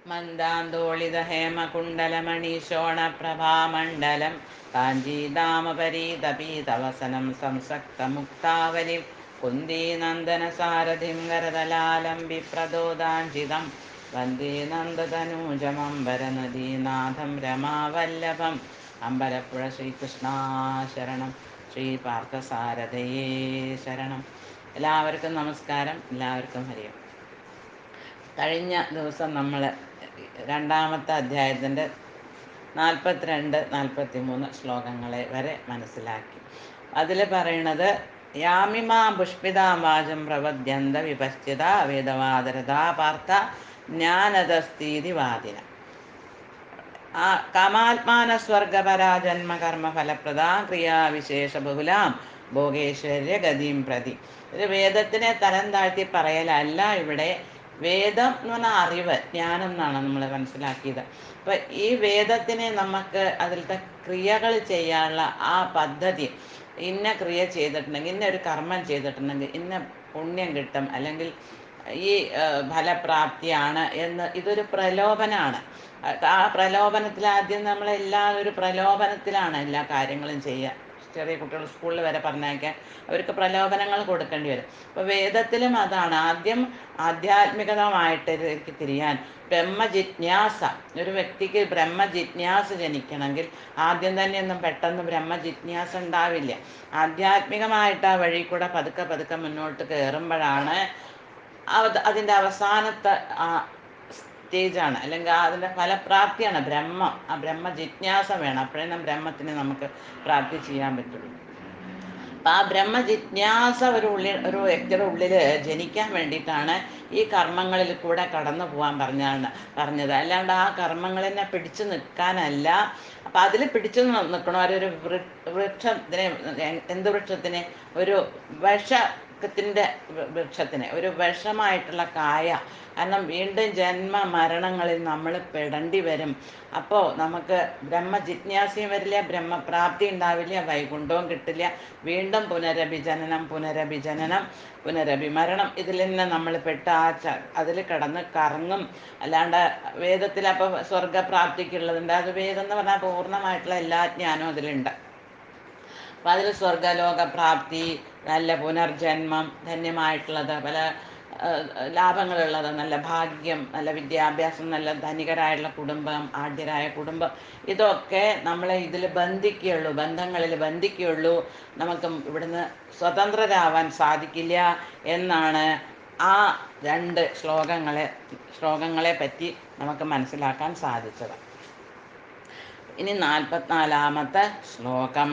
മന്ദാന്തോളിത ഹേമകുണ്ടലമണീശോണപ്രഭാമണ്ഡലം കാഞ്ചീദാമപരീതപീതവസനം സംസക്തമുക്താവലിം കുന്ദീനന്ദനസാരഥിം വരദലാലംബിപ്രദോദാഞ്ചിതം വന്ദേ നന്ദതനൂജമംബരനദീനാഥം രമാവല്ലഭം. അമ്പലപ്പുഴ ശ്രീകൃഷ്ണ ശരണം, ശ്രീ പാർത്ഥസാരഥയേ ശരണം. എല്ലാവർക്കും നമസ്കാരം, എല്ലാവർക്കും ഹരിയം. കഴിഞ്ഞ ദിവസം നമ്മൾ രണ്ടാമത്തെ അധ്യായത്തിൻ്റെ 42-43 ശ്ലോകങ്ങളെ വരെ മനസ്സിലാക്കി. അതിൽ പറയണത് യാമിമാ പുഷ്പിതാം വാചം പ്രപദ്യന്ത വിപശ്ചിത വേദവാദരതാ പാർത്ഥ ജ്ഞാനതസ്ഥീതി വാദിന കാമാത്മാന സ്വർഗപരാജന്മ കർമ്മഫലപ്രദാ ക്രിയാവിശേഷ ബഹുലാം ഭോഗേശ്വര്യ ഗതിം പ്രതി. ഒരു വേദത്തിനെ തരം താഴ്ത്തി പറയലല്ല ഇവിടെ. വേദം എന്ന് പറഞ്ഞാൽ അറിവ്, ജ്ഞാനം എന്നാണ് നമ്മൾ മനസ്സിലാക്കിയത്. അപ്പം ഈ വേദത്തിനെ നമുക്ക് അതിലത്തെ ക്രിയകൾ ചെയ്യാനുള്ള ആ പദ്ധതി, ഇന്ന ക്രിയ ചെയ്തിട്ടുണ്ടെങ്കിൽ, ഇന്ന ഒരു കർമ്മം ചെയ്തിട്ടുണ്ടെങ്കിൽ ഇന്ന പുണ്യം കിട്ടും, അല്ലെങ്കിൽ ഈ ഫലപ്രാപ്തിയാണ് എന്ന്, ഇതൊരു പ്രലോഭനമാണ്. ആ പ്രലോഭനത്തിൽ ആദ്യം ഒരു പ്രലോഭനത്തിലാണ് എല്ലാ കാര്യങ്ങളും ചെയ്യുക. ചെറിയ കുട്ടികൾ സ്കൂളിൽ വരെ പറഞ്ഞേക്കാൻ അവർക്ക് പ്രലോഭനങ്ങൾ കൊടുക്കേണ്ടി വരും. അപ്പോൾ വേദത്തിലും അതാണ്. ആദ്യം ആധ്യാത്മികതമായിട്ടേക്ക് തിരിയാൻ ബ്രഹ്മജിജ്ഞാസ, ഒരു വ്യക്തിക്ക് ബ്രഹ്മജിജ്ഞാസ ജനിക്കണമെങ്കിൽ ആദ്യം തന്നെയൊന്നും പെട്ടെന്ന് ബ്രഹ്മജിജ്ഞാസ ഉണ്ടാവില്ല. ആധ്യാത്മികമായിട്ട് ആ വഴി കൂടെ പതുക്കെ പതുക്കെ മുന്നോട്ട് കയറുമ്പോഴാണ് അതിൻ്റെ അവസാനത്തെ സ്റ്റേജാണ്, അല്ലെങ്കിൽ അതിൻ്റെ ഫലപ്രാപ്തിയാണ് ബ്രഹ്മം. ആ ബ്രഹ്മ ജിജ്ഞാസ വേണം, അപ്പോഴേ ബ്രഹ്മത്തിന് നമുക്ക് പ്രാപ്തി ചെയ്യാൻ പറ്റുള്ളൂ. അപ്പം ആ ബ്രഹ്മ ജിജ്ഞാസ ഒരു വ്യക്തിയുടെ ഉള്ളിൽ ജനിക്കാൻ വേണ്ടിയിട്ടാണ് ഈ കർമ്മങ്ങളിൽ കൂടെ കടന്നു പോകാൻ പറഞ്ഞത്. അല്ലാണ്ട് ആ കർമ്മങ്ങളിനെ പിടിച്ചു നിൽക്കാനല്ല. അപ്പം അതിൽ പിടിച്ചു നിൽക്കണ ഒരു വൃക്ഷത്തിനെ, എന്ത് വൃക്ഷത്തിനെ, ഒരു വിഷത്തിൻ്റെ വൃക്ഷത്തിനെ, ഒരു വിഷമായിട്ടുള്ള കായ. കാരണം വീണ്ടും ജന്മ മരണങ്ങളിൽ നമ്മൾ പെടേണ്ടി വരും. അപ്പോൾ നമുക്ക് ബ്രഹ്മജിജ്ഞാസയും വരില്ല, ബ്രഹ്മപ്രാപ്തി ഉണ്ടാവില്ല, വൈകുണ്ഠവും കിട്ടില്ല. വീണ്ടും പുനരഭിജനനം, പുനരഭിമരണം, ഇതിൽ തന്നെ നമ്മൾ പെട്ട് അതിൽ കിടന്ന് കറങ്ങും. അല്ലാണ്ട് വേദത്തിൽ അപ്പോൾ സ്വർഗപ്രാപ്തിക്കുള്ളതുണ്ട്. അത് വേദം എന്ന് പറഞ്ഞാൽ പൂർണ്ണമായിട്ടുള്ള എല്ലാ ജ്ഞാനവും അതിലുണ്ട്. അപ്പം അതിൽ സ്വർഗലോകപ്രാപ്തി, നല്ല പുനർജന്മം, ധന്യമായിട്ടുള്ളത്, പല ലാഭങ്ങളുള്ളത്, നല്ല ഭാഗ്യം, നല്ല വിദ്യാഭ്യാസം, നല്ല ധനികരായുള്ള കുടുംബം, ആഢ്യരായ കുടുംബം, ഇതൊക്കെ നമ്മളെ ഇതിൽ ബന്ധിക്കുകയുള്ളൂ, ബന്ധങ്ങളിൽ ബന്ധിക്കുകയുള്ളൂ. നമുക്ക് ഇവിടുന്ന് സ്വതന്ത്രരാവാൻ സാധിക്കില്ല എന്നാണ് ആ 2 ശ്ലോകങ്ങളെ പറ്റി നമുക്ക് മനസ്സിലാക്കാൻ സാധിച്ചത്. ഇനി 44-ാമത്തെ ശ്ലോകം.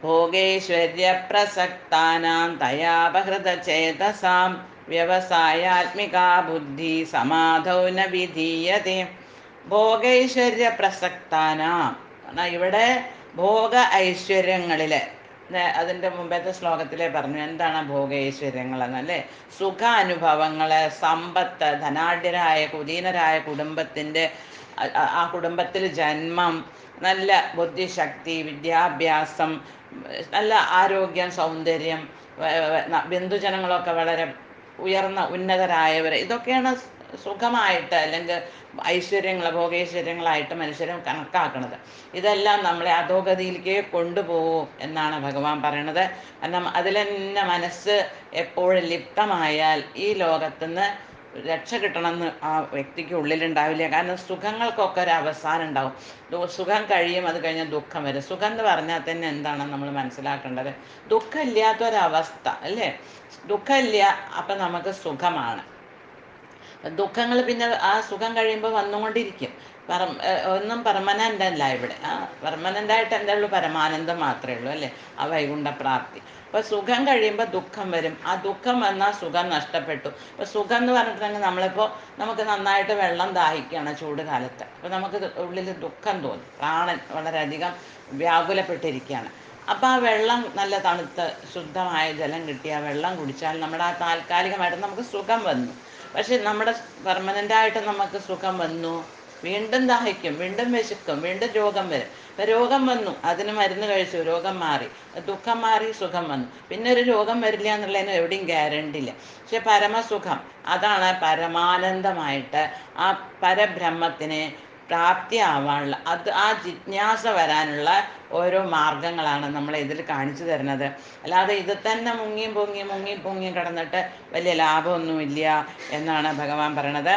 ഭോഗേശ്വര്യപ്രസക്താനാം തയാപഹൃതചേതസാം വ്യവസായാത്മികാ ബുദ്ധി സമാധൗ ന വിധീയതേ. ഭോഗൈശ്വര്യപ്രസക്താനാം എന്നാൽ ഇവിടെ ഭോഗ ഐശ്വര്യങ്ങളിൽ, അതിൻ്റെ മുമ്പത്തെ ശ്ലോകത്തിലെ പറഞ്ഞു എന്താണ് ഭോഗൈശ്വര്യങ്ങൾ എന്നല്ലേ. സുഖാനുഭവങ്ങൾ, സമ്പത്ത്, ധനാഢ്യരായ കുലീനരായ കുടുംബത്തിൻ്റെ ആ കുടുംബത്തിൽ ജന്മം, നല്ല ബുദ്ധിശക്തി, വിദ്യാഭ്യാസം, നല്ല ആരോഗ്യം, സൗന്ദര്യം, ബന്ധുജനങ്ങളൊക്കെ വളരെ ഉയർന്ന ഉന്നതരായവർ, ഇതൊക്കെയാണ് സുഖമായിട്ട് അല്ലെങ്കിൽ ഐശ്വര്യങ്ങൾ, ഭോഗൈശ്വര്യങ്ങളായിട്ട് മനുഷ്യരെ കണക്കാക്കുന്നത്. ഇതെല്ലാം നമ്മളെ അധോഗതിയിലേക്ക് കൊണ്ടുപോകും എന്നാണ് ഭഗവാൻ പറയണത്. കാരണം അതിൽ തന്നെ മനസ്സ് എപ്പോഴും ലിപ്തമായാൽ ഈ ലോകത്തുനിന്ന് രക്ഷ കിട്ടണമെന്ന് ആ വ്യക്തിക്ക് ഉള്ളിലുണ്ടാവില്ല. കാരണം സുഖങ്ങൾക്കൊക്കെ ഒരു അവസാനം ഉണ്ടാവും. സുഖം കഴിയും, അത് കഴിഞ്ഞാൽ ദുഃഖം വരും. സുഖം എന്ന് പറഞ്ഞാൽ തന്നെ എന്താണെന്ന് നമ്മൾ മനസ്സിലാക്കേണ്ടത്, ദുഃഖമില്ലാത്തൊരവസ്ഥ അല്ലേ. ദുഃഖമില്ല, അപ്പം നമുക്ക് സുഖമാണ്. ദുഃഖങ്ങൾ പിന്നെ ആ സുഖം കഴിയുമ്പോൾ വന്നുകൊണ്ടിരിക്കും. ഒന്നും പെർമനൻ്റ് അല്ല ഇവിടെ. പെർമനൻ്റായിട്ട് എന്താ ഉള്ളൂ, പരമാനന്ദം മാത്രമേ ഉള്ളൂ അല്ലേ, ആ വൈകുണ്ഠപ്രാപ്തി. അപ്പോൾ സുഖം കഴിയുമ്പോൾ ദുഃഖം വരും. ആ ദുഃഖം വന്നാൽ സുഖം നഷ്ടപ്പെട്ടു. അപ്പോൾ സുഖം എന്ന് പറഞ്ഞിട്ടുണ്ടെങ്കിൽ നമുക്ക് നന്നായിട്ട് വെള്ളം ദാഹിക്കുകയാണ് ചൂട് കാലത്ത്. അപ്പോൾ നമുക്ക് ഉള്ളിൽ ദുഃഖം തോന്നും, പ്രാണൻ വളരെയധികം വ്യാകുലപ്പെട്ടിരിക്കുകയാണ്. അപ്പോൾ ആ വെള്ളം, നല്ല തണുത്ത ശുദ്ധമായ ജലം കിട്ടിയ വെള്ളം കുടിച്ചാൽ നമ്മുടെ ആ താൽക്കാലികമായിട്ട് നമുക്ക് സുഖം വന്നു. പക്ഷെ നമ്മുടെ പെർമനൻ്റായിട്ട് നമുക്ക് സുഖം വന്നു വീണ്ടും ദാഹിക്കും, വീണ്ടും വിശക്കും, വീണ്ടും രോഗം വരും. ഇപ്പം രോഗം വന്നു, അതിന് മരുന്ന് കഴിച്ചു, രോഗം മാറി, ദുഃഖം മാറി, സുഖം വന്നു. പിന്നെ ഒരു രോഗം വരില്ല എന്നുള്ളതിന് എവിടെയും ഗ്യാരണ്ടി ഇല്ല. പക്ഷെ പരമസുഖം, അതാണ് പരമാനന്ദമായിട്ട് ആ പരബ്രഹ്മത്തിനെ പ്രാപ്തിയാവാനുള്ള, അത് ആ ജിജ്ഞാസ വരാനുള്ള ഓരോ മാർഗങ്ങളാണ് നമ്മളെ ഇതിൽ കാണിച്ചു തരുന്നത്. അല്ലാതെ ഇത് തന്നെ മുങ്ങി പൊങ്ങി മുങ്ങി പൊങ്ങി കിടന്നിട്ട് വലിയ ലാഭമൊന്നുമില്ല എന്നാണ് ഭഗവാൻ പറയണത്.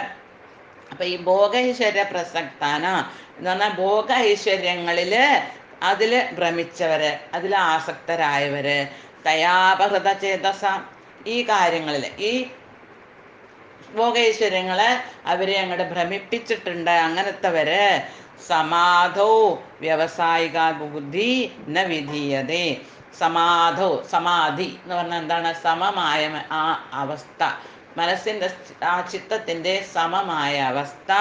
അപ്പം ഈ ഭോഗ ഐശ്വര്യ പ്രസക്താന എന്ന് പറഞ്ഞാൽ ഭോഗ ഐശ്വര്യങ്ങളിൽ അതിൽ ഭ്രമിച്ചവര്, അതിൽ ആസക്തരായവര്, തയാപഹൃത ചേതസ, ഈ കാര്യങ്ങളിൽ ഈ ഭോഗൈശ്വര്യങ്ങളെ അവരെ അങ്ങോട്ട് ഭ്രമിപ്പിച്ചിട്ടുണ്ട്. അങ്ങനത്തെവര് സമാധോ വ്യവസായിക ബുദ്ധി ന വിധീയതേ. സമാധോ, സമാധി എന്ന് പറഞ്ഞാൽ എന്താണ്? സമമായ ആ അവസ്ഥ, മനസ്സിൻ്റെ ആ ചിത്തത്തിൻ്റെ സമമായ അവസ്ഥ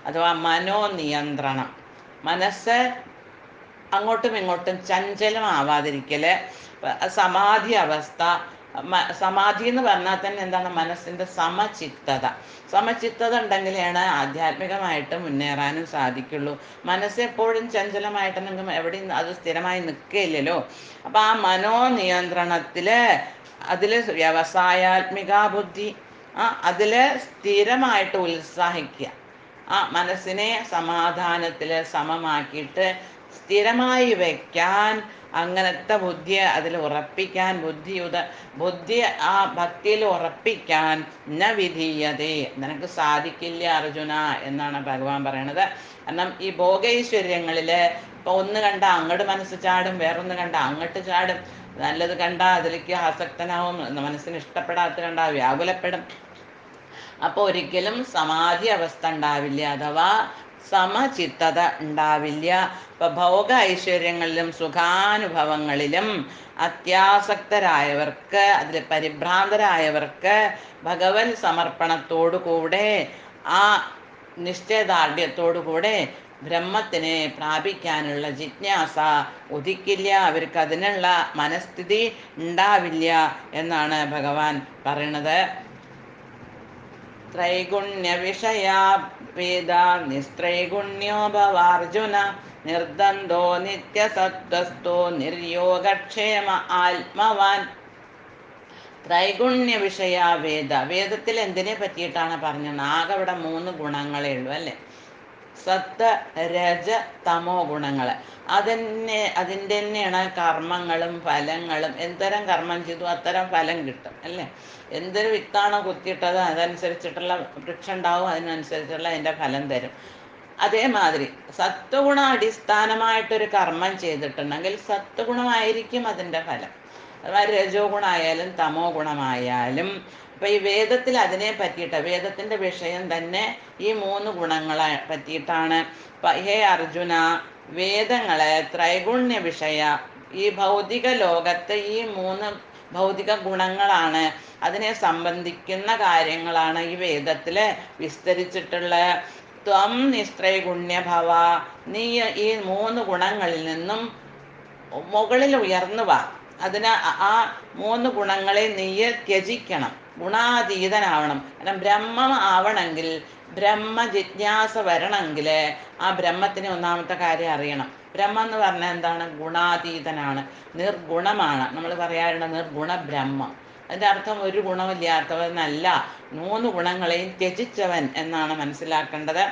അഥവാ മനോനിയന്ത്രണം. മനസ്സ് അങ്ങോട്ടും ഇങ്ങോട്ടും ചഞ്ചലമാവാതിരിക്കല്, സമാധി അവസ്ഥ. സമാധി എന്ന് പറഞ്ഞാൽ തന്നെ എന്താണ്? മനസ്സിൻ്റെ സമചിത്തത. സമചിത്തത ഉണ്ടെങ്കിലാണ് ആധ്യാത്മികമായിട്ട് മുന്നേറാനും സാധിക്കുള്ളൂ. മനസ്സെപ്പോഴും ചഞ്ചലമായിട്ടുണ്ടെങ്കിൽ എവിടെയും അത് സ്ഥിരമായി നിൽക്കുകയില്ലല്ലോ. അപ്പം ആ മനോനിയന്ത്രണത്തിൽ, അതിൽ വ്യവസായാത്മിക ബുദ്ധി, അതിൽ സ്ഥിരമായിട്ട് ഉത്സാഹിക്കുക. ആ മനസ്സിനെ സമാധാനത്തിൽ സമമാക്കിയിട്ട് സ്ഥിരമായി വയ്ക്കാൻ, അങ്ങനത്തെ ബുദ്ധിയെ അതിൽ ഉറപ്പിക്കാൻ, ബുദ്ധി ആ ഭക്തിയിൽ ഉറപ്പിക്കാൻ ന വിധീയതേ, നിനക്ക് സാധിക്കില്ല അർജുന എന്നാണ് ഭഗവാൻ പറയണത്. കാരണം ഈ ഭോഗൈശ്വര്യങ്ങളിൽ ഇപ്പോൾ ഒന്ന് കണ്ട അങ്ങോട്ട് മനസ്സ് ചാടും, വേറൊന്ന് കണ്ട അങ്ങോട്ട് ചാടും. നല്ലത് കണ്ട അതിലേക്ക് ആസക്തനാവും, മനസ്സിന് ഇഷ്ടപ്പെടാത്ത കണ്ട വ്യാകുലപ്പെടും. അപ്പോൾ ഒരിക്കലും സമാധി അവസ്ഥ ഉണ്ടാവില്ല, അഥവാ സമചിത്തത ഉണ്ടാവില്ല. ഇപ്പം ഭോഗ ഐശ്വര്യങ്ങളിലും സുഖാനുഭവങ്ങളിലും അത്യാസക്തരായവർക്ക്, അതിൽ പരിഭ്രാന്തരായവർക്ക് ഭഗവത് സമർപ്പണത്തോടുകൂടെ, ആ നിശ്ചയദാർഢ്യത്തോടുകൂടെ ബ്രഹ്മത്തിനെ പ്രാപിക്കാനുള്ള ജിജ്ഞാസ ഉദിക്കില്ല, അവർക്ക് അതിനുള്ള മനസ്ഥിതി ഉണ്ടാവില്ല എന്നാണ് ഭഗവാൻ പറയണത്. ത്രൈഗുണ്യ വിഷയാ വേദ നിസ്ത്രൈഗുണ്യോ ഭവാർജുന നിർദ്ദന്തോ നിത്യസത്വസ്ഥോ നിർയോഗക്ഷേമ ആത്മവാൻ. ത്രൈഗുണ്യ വിഷയ വേദ, വേദത്തിൽ എന്തിനെ പറ്റിയിട്ടാണ് പറഞ്ഞത്? ആകെ ഇവിടെ 3 ഗുണങ്ങളേ ഉള്ളൂ അല്ലേ? സത്ത്, രജ, തമോ ഗുണങ്ങൾ. അതിൻ്റെ തന്നെയാണ് കർമ്മങ്ങളും ഫലങ്ങളും. എന്തരം കർമ്മം ചെയ്തു അത്തരം ഫലം കിട്ടും അല്ലേ? എന്തൊരു വിത്താണോ കുത്തിയിട്ടത് അതനുസരിച്ചിട്ടുള്ള വൃക്ഷം ഉണ്ടാവും, അതിനനുസരിച്ചുള്ള അതിൻ്റെ ഫലം തരും. അതേമാതിരി സത്വഗുണ അടിസ്ഥാനമായിട്ടൊരു കർമ്മം ചെയ്തിട്ടുണ്ടെങ്കിൽ സത്വഗുണമായിരിക്കും അതിൻ്റെ ഫലം. അഥവാ രജോ ഗുണമായാലും തമോ ഗുണമായാലും. അപ്പം ഈ വേദത്തിൽ അതിനെ പറ്റിയിട്ട്, വേദത്തിൻ്റെ വിഷയം തന്നെ ഈ 3 ഗുണങ്ങളെ പറ്റിയിട്ടാണ്. ഹേ അർജുന, വേദങ്ങളെ ത്രൈഗുണ്യ വിഷയ, ഈ ഭൗതിക ലോകത്ത് ഈ 3 ഭൗതിക ഗുണങ്ങളാണ്, അതിനെ സംബന്ധിക്കുന്ന കാര്യങ്ങളാണ് ഈ വേദത്തിൽ വിസ്തരിച്ചിട്ടുള്ള. ത്വം നിസ്ത്രൈഗുണ്യ ഭവ, നീ ഈ 3 ഗുണങ്ങളിൽ നിന്നും മുകളിൽ ഉയർന്നു വാ. അതിന് ആ 3 ഗുണങ്ങളെ നീ ത്യജിക്കണം, ഗുണാതീതനാവണം. കാരണം ബ്രഹ്മം ആവണമെങ്കിൽ, ബ്രഹ്മ ജിജ്ഞാസ വരണമെങ്കിൽ ആ ബ്രഹ്മത്തിന് ഒന്നാമത്തെ കാര്യം അറിയണം. ബ്രഹ്മം എന്ന് പറഞ്ഞാൽ എന്താണ്? ഗുണാതീതനാണ്, നിർഗുണമാണ്. നമ്മൾ പറയാറുണ്ട് നിർഗുണ ബ്രഹ്മം. അതിൻ്റെ അർത്ഥം ഒരു ഗുണമില്ലാത്തവനല്ല, 3 ഗുണങ്ങളെയും ത്യജിച്ചവൻ എന്നാണ് മനസ്സിലാക്കേണ്ടത്.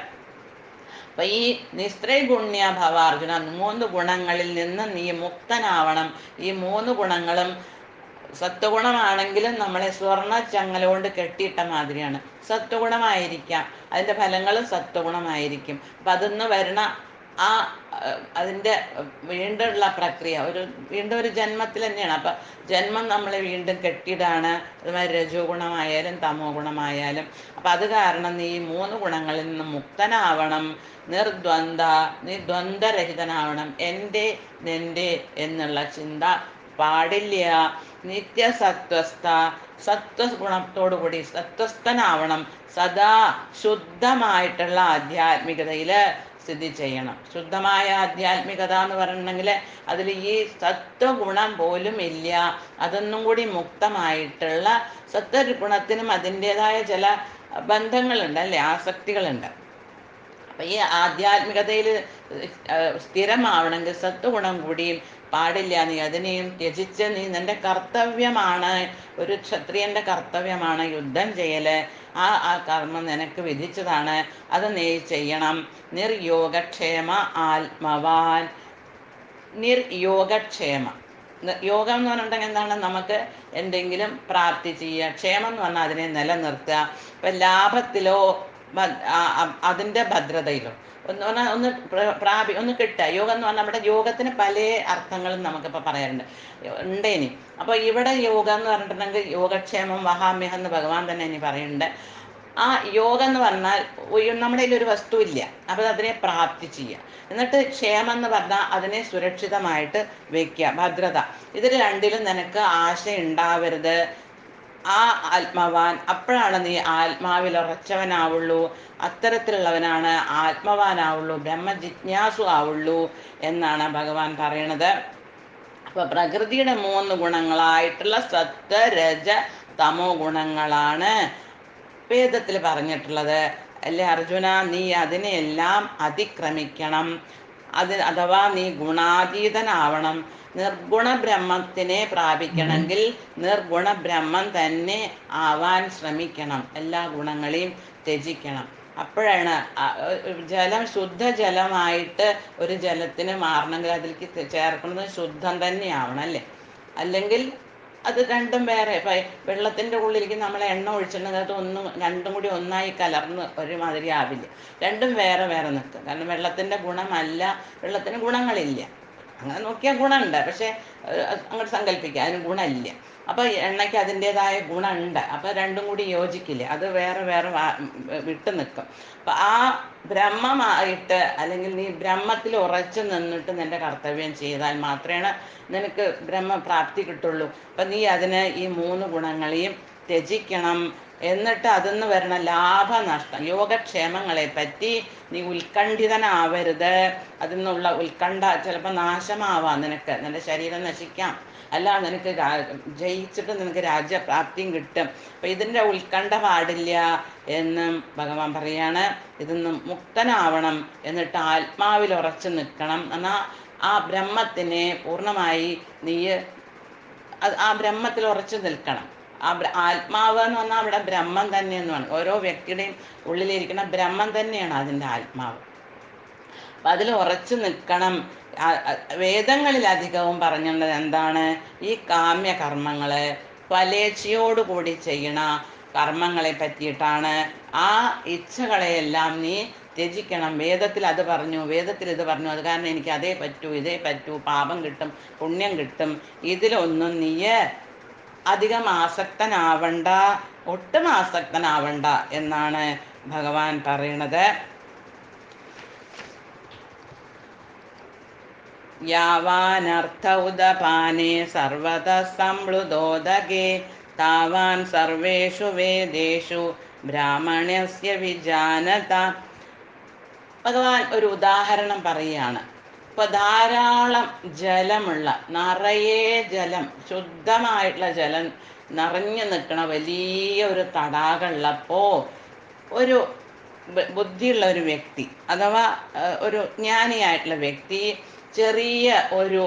അപ്പം ഈ നിസ്ത്രൈഗുണ്യ ഭവാർജുന, 3 ഗുണങ്ങളിൽ നിന്ന് നീ മുക്തനാവണം. ഈ 3 ഗുണങ്ങളും സത്വഗുണമാണെങ്കിലും നമ്മളെ സ്വർണ്ണ ചങ്ങല കൊണ്ട് കെട്ടിയിട്ട മാതിരിയാണ്. സത്വഗുണമായിരിക്കാം, അതിൻ്റെ ഫലങ്ങളും സത്വഗുണമായിരിക്കും. അപ്പം അതിന്ന് വരണ ആ അതിൻ്റെ വീണ്ടുമുള്ള പ്രക്രിയ വീണ്ടും ഒരു ജന്മത്തിൽ തന്നെയാണ്. അപ്പം ജന്മം നമ്മളെ വീണ്ടും കെട്ടിയിടാണ്. അതുമാതിരി രജോ ഗുണമായാലും തമോ ഗുണമായാലും. അപ്പം അത് കാരണം നീ 3 ഗുണങ്ങളിൽ നിന്ന് മുക്തനാവണം. നീ ദ്വന്ദ്വരഹിതനാവണം. എൻ്റെ നിൻ്റെ എന്നുള്ള ചിന്ത പാടില്ല. നിത്യസത്വസ്ഥ, സത്വഗുണത്തോടു കൂടി സത്വസ്ഥനാവണം. സദാ ശുദ്ധമായിട്ടുള്ള ആധ്യാത്മികതയിൽ സ്ഥിതി ചെയ്യണം. ശുദ്ധമായ ആധ്യാത്മികത എന്ന് പറഞ്ഞിട്ടുണ്ടെങ്കിൽ അതിൽ ഈ സത്വഗുണം പോലും ഇല്ല. അതൊന്നും കൂടി മുക്തമായിട്ടുള്ള, സത്വഗുണത്തിനും അതിൻ്റെതായ ചില ബന്ധങ്ങളുണ്ട് അല്ലേ, ആസക്തികളുണ്ട്. അപ്പം ഈ ആധ്യാത്മികതയിൽ സ്ഥിരമാവണമെങ്കിൽ സത്വഗുണം കൂടിയും പാടില്ല. നീ അതിനെയും ത്യജിച്ച് നീ നിന്റെ കർത്തവ്യമാണ്, ഒരു ക്ഷത്രിയന്റെ കർത്തവ്യമാണ് യുദ്ധം ചെയ്യല്. ആ കർമ്മം നിനക്ക് വിധിച്ചതാണ്, അത് നീ ചെയ്യണം. നിർയോഗക്ഷേമ ആത്മവാൻ. നിർയോഗക്ഷേമ, യോഗം എന്ന് പറഞ്ഞിട്ടുണ്ടെങ്കിൽ എന്താണ്? നമുക്ക് എന്തെങ്കിലും പ്രാപ്തി ചെയ്യുക. ക്ഷേമം എന്ന് പറഞ്ഞാൽ അതിനെ നിലനിർത്തുക. ഇപ്പം ലാഭത്തിലോ അതിൻ്റെ ഭദ്രതയിലോ ഒന്ന് കിട്ടുക. യോഗം എന്ന് പറഞ്ഞാൽ നമ്മുടെ യോഗത്തിന് പല അർത്ഥങ്ങളും നമുക്കിപ്പോൾ പറയാറുണ്ട് ഉണ്ടേനി. അപ്പോൾ ഇവിടെ യോഗം എന്ന് പറഞ്ഞിട്ടുണ്ടെങ്കിൽ യോഗക്ഷേമം വഹാമ്യഹം എന്ന് ഭഗവാൻ തന്നെ ഇനി പറയുന്നുണ്ട്. ആ യോഗം എന്ന് പറഞ്ഞാൽ നമ്മുടെ കയ്യിൽ ഒരു വസ്തുവില്ല, അപ്പോൾ അതിനെ പ്രാപ്തി ചെയ്യുക. എന്നിട്ട് ക്ഷേമം എന്ന് പറഞ്ഞാൽ അതിനെ സുരക്ഷിതമായിട്ട് വെക്കുക, ഭദ്രത. ഇതിൽ രണ്ടിലും നിനക്ക് ആശ ഉണ്ടാവരുത്. ആ ആത്മവാൻ, അപ്പോഴാണ് നീ ആത്മാവിൽ ഉറച്ചവനാവുള്ളൂ. അത്തരത്തിലുള്ളവനാണ് ആത്മവാനാവുള്ളൂ, ബ്രഹ്മജിജ്ഞാസു ആവുള്ളൂ എന്നാണ് ഭഗവാൻ പറയണത്. അപ്പൊ പ്രകൃതിയുടെ 3 ഗുണങ്ങളായിട്ടുള്ള സത്വ രജ തമോ ഗുണങ്ങളാണ് വേദത്തിൽ പറഞ്ഞിട്ടുള്ളത്. അല്ലേ അർജുന, നീ അതിനെല്ലാം അതിക്രമിക്കണം. അഥവാ നീ ഗുണാതീതനാവണം. നിർഗുണ ബ്രഹ്മത്തിനെ പ്രാപിക്കണമെങ്കിൽ നിർഗുണ ബ്രഹ്മം തന്നെ ആവാൻ ശ്രമിക്കണം. എല്ലാ ഗുണങ്ങളെയും ത്യജിക്കണം. അപ്പോഴാണ് ജലം ശുദ്ധജലമായിട്ട് ഒരു ജലത്തിന് മാറണമെങ്കിൽ അതിലേക്ക് ചേർക്കുന്നത് ശുദ്ധം തന്നെയാവണം, അല്ലേ? അല്ലെങ്കിൽ അത് രണ്ടും വേറെ. വെള്ളത്തിൻ്റെ ഉള്ളിലേക്ക് നമ്മൾ എണ്ണ ഒഴിച്ചിട്ടുണ്ടെങ്കിൽ അത് രണ്ടും കൂടി ഒന്നായി കലർന്ന് ഒരുമാതിരി ആവില്ല. രണ്ടും വേറെ വേറെ നിൽക്കും. കാരണം വെള്ളത്തിൻ്റെ ഗുണമല്ല, വെള്ളത്തിന് ഗുണങ്ങളില്ല. അങ്ങനെ നോക്കിയാൽ ഗുണമുണ്ട്, പക്ഷെ അങ്ങോട്ട് സങ്കല്പിക്കുക അതിന് ഗുണമില്ല. അപ്പോൾ എണ്ണയ്ക്ക് അതിൻ്റെതായ ഗുണമുണ്ട്, അപ്പോൾ രണ്ടും കൂടി യോജിക്കില്ല, അത് വേറെ വേറെ വിട്ടു നിൽക്കും. അപ്പം ആ ബ്രഹ്മമായിട്ട്, അല്ലെങ്കിൽ നീ ബ്രഹ്മത്തിൽ ഉറച്ചു നിന്നിട്ട് നിന്റെ കർത്തവ്യം ചെയ്താൽ മാത്രമേ നിനക്ക് ബ്രഹ്മപ്രാപ്തി കിട്ടുള്ളൂ. അപ്പം നീ അതിന് ഈ 3 ഗുണങ്ങളെയും ത്യജിക്കണം. എന്നിട്ട് അതിന്ന് വരുന്ന ലാഭനഷ്ടം, യോഗക്ഷേമങ്ങളെ പറ്റി നീ ഉത്കണ്ഠിതനാവരുത്. അതിൽ നിന്നുള്ള ഉത്കണ്ഠ ചിലപ്പോൾ നാശമാവാം, നിന്റെ ശരീരം നശിക്കാം, അല്ല നിനക്ക് ജയിച്ചിട്ട് നിനക്ക് രാജ്യപ്രാപ്തിയും കിട്ടും. അപ്പം ഇതിൻ്റെ ഉത്കണ്ഠ പാടില്ല എന്നും ഭഗവാൻ പറയാണ്. ഇതിന്ന് മുക്തനാവണം, എന്നിട്ട് ആത്മാവിൽ ഉറച്ചു നിൽക്കണം. എന്നാൽ ആ ബ്രഹ്മത്തിനെ പൂർണ്ണമായി നീ ആ ബ്രഹ്മത്തിൽ ഉറച്ചു നിൽക്കണം. ആത്മാവ് എന്ന് പറഞ്ഞാൽ അവിടെ ബ്രഹ്മം തന്നെ എന്ന് വേണം. ഓരോ വ്യക്തിയുടെയും ഉള്ളിലിരിക്കുന്ന ബ്രഹ്മം തന്നെയാണ് അതിൻ്റെ ആത്മാവ്. അപ്പം അതിൽ ഉറച്ചു നിൽക്കണം. വേദങ്ങളിലധികവും പറഞ്ഞിട്ടുള്ളത് എന്താണ്? ഈ കാമ്യകർമ്മങ്ങള് ഫലേച്ഛയോടുകൂടി ചെയ്യണ കർമ്മങ്ങളെ പറ്റിയിട്ടാണ്. ആ ഇച്ഛകളെയെല്ലാം നീ ത്യജിക്കണം. വേദത്തിൽ അത് പറഞ്ഞു, വേദത്തിൽ ഇത് പറഞ്ഞു, അത് കാരണം എനിക്ക് അതേ പറ്റൂ, ഇതേ പറ്റൂ, പാപം കിട്ടും, പുണ്യം കിട്ടും, ഇതിലൊന്നും നീ അധികം ആസക്തനാവണ്ട, ഒട്ടും ആസക്തനാവണ്ട എന്നാണ് ഭഗവാൻ പറയണത്. യാവാനർത്ഥ ഉദപാനേ സർവത സംപ്ലുതോദകേ താവാൻ സർവേഷു വേദേഷു ബ്രാഹ്മണ്യസ്യ വിജാനത. ഭഗവാൻ ഒരു ഉദാഹരണം പറയുകയാണ്. ഇപ്പൊ ധാരാളം ജലമുള്ള, നിറയെ ജലം, ശുദ്ധമായിട്ടുള്ള ജലം നിറഞ്ഞു നിൽക്കണ വലിയ ഒരു തടാകമുള്ളപ്പോൾ ഒരു ബുദ്ധിയുള്ള ഒരു വ്യക്തി, അഥവാ ഒരു ജ്ഞാനിയായിട്ടുള്ള വ്യക്തി ചെറിയ ഒരു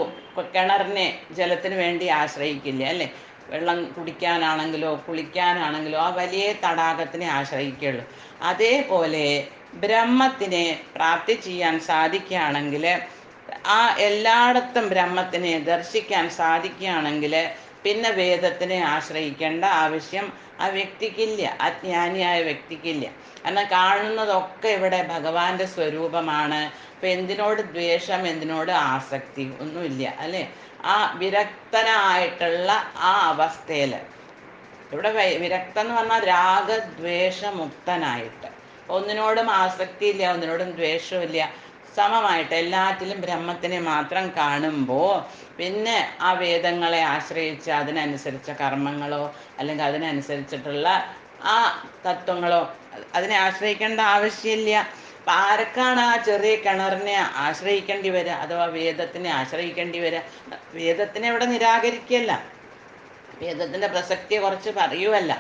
കിണറിനെ ജലത്തിന് വേണ്ടി ആശ്രയിക്കില്ല, അല്ലേ? വെള്ളം കുടിക്കാനാണെങ്കിലോ കുളിക്കാനാണെങ്കിലോ ആ വലിയ തടാകത്തിനെ ആശ്രയിക്കുള്ളൂ. അതേപോലെ ബ്രഹ്മത്തിനെ പ്രാപ്തി ചെയ്യാൻ സാധിക്കുകയാണെങ്കിൽ, ആ എല്ലായിടത്തും ബ്രഹ്മത്തിനെ ദർശിക്കാൻ സാധിക്കുകയാണെങ്കിൽ പിന്നെ വേദത്തിനെ ആശ്രയിക്കേണ്ട ആവശ്യം ആ വ്യക്തിക്കില്ല, ആ ജ്ഞാനിയായ വ്യക്തിക്കില്ല. കാരണം കാണുന്നതൊക്കെ ഇവിടെ ഭഗവാന്റെ സ്വരൂപമാണ്. അപ്പം എന്തിനോട് ദ്വേഷം, എന്തിനോട് ആസക്തി ഒന്നുമില്ല, അല്ലേ? ആ വിരക്തനായിട്ടുള്ള ആ അവസ്ഥയിൽ, ഇവിടെ വിരക്തം എന്ന് പറഞ്ഞാൽ രാഗദ്വേഷമുക്തനായിട്ട്, ഒന്നിനോടും ആസക്തിയില്ല, ഒന്നിനോടും ദ്വേഷമില്ല, സമമായിട്ട് എല്ലാറ്റിലും ബ്രഹ്മത്തിനെ മാത്രം കാണുമ്പോൾ പിന്നെ ആ വേദങ്ങളെ ആശ്രയിച്ച് അതിനനുസരിച്ച കർമ്മങ്ങളോ അല്ലെങ്കിൽ അതിനനുസരിച്ചിട്ടുള്ള ആ തത്വങ്ങളോ അതിനെ ആശ്രയിക്കേണ്ട ആവശ്യമില്ല. അപ്പം ആർക്കാണ് ആ ചെറിയ കിണറിനെ ആശ്രയിക്കേണ്ടി വരിക, അഥവാ വേദത്തിനെ ആശ്രയിക്കേണ്ടി വരിക? വേദത്തിനെ ഇവിടെ നിരാകരിക്കുകയല്ല, വേദത്തിൻ്റെ പ്രസക്തിയെ കുറച്ച് പറയുമല്ല.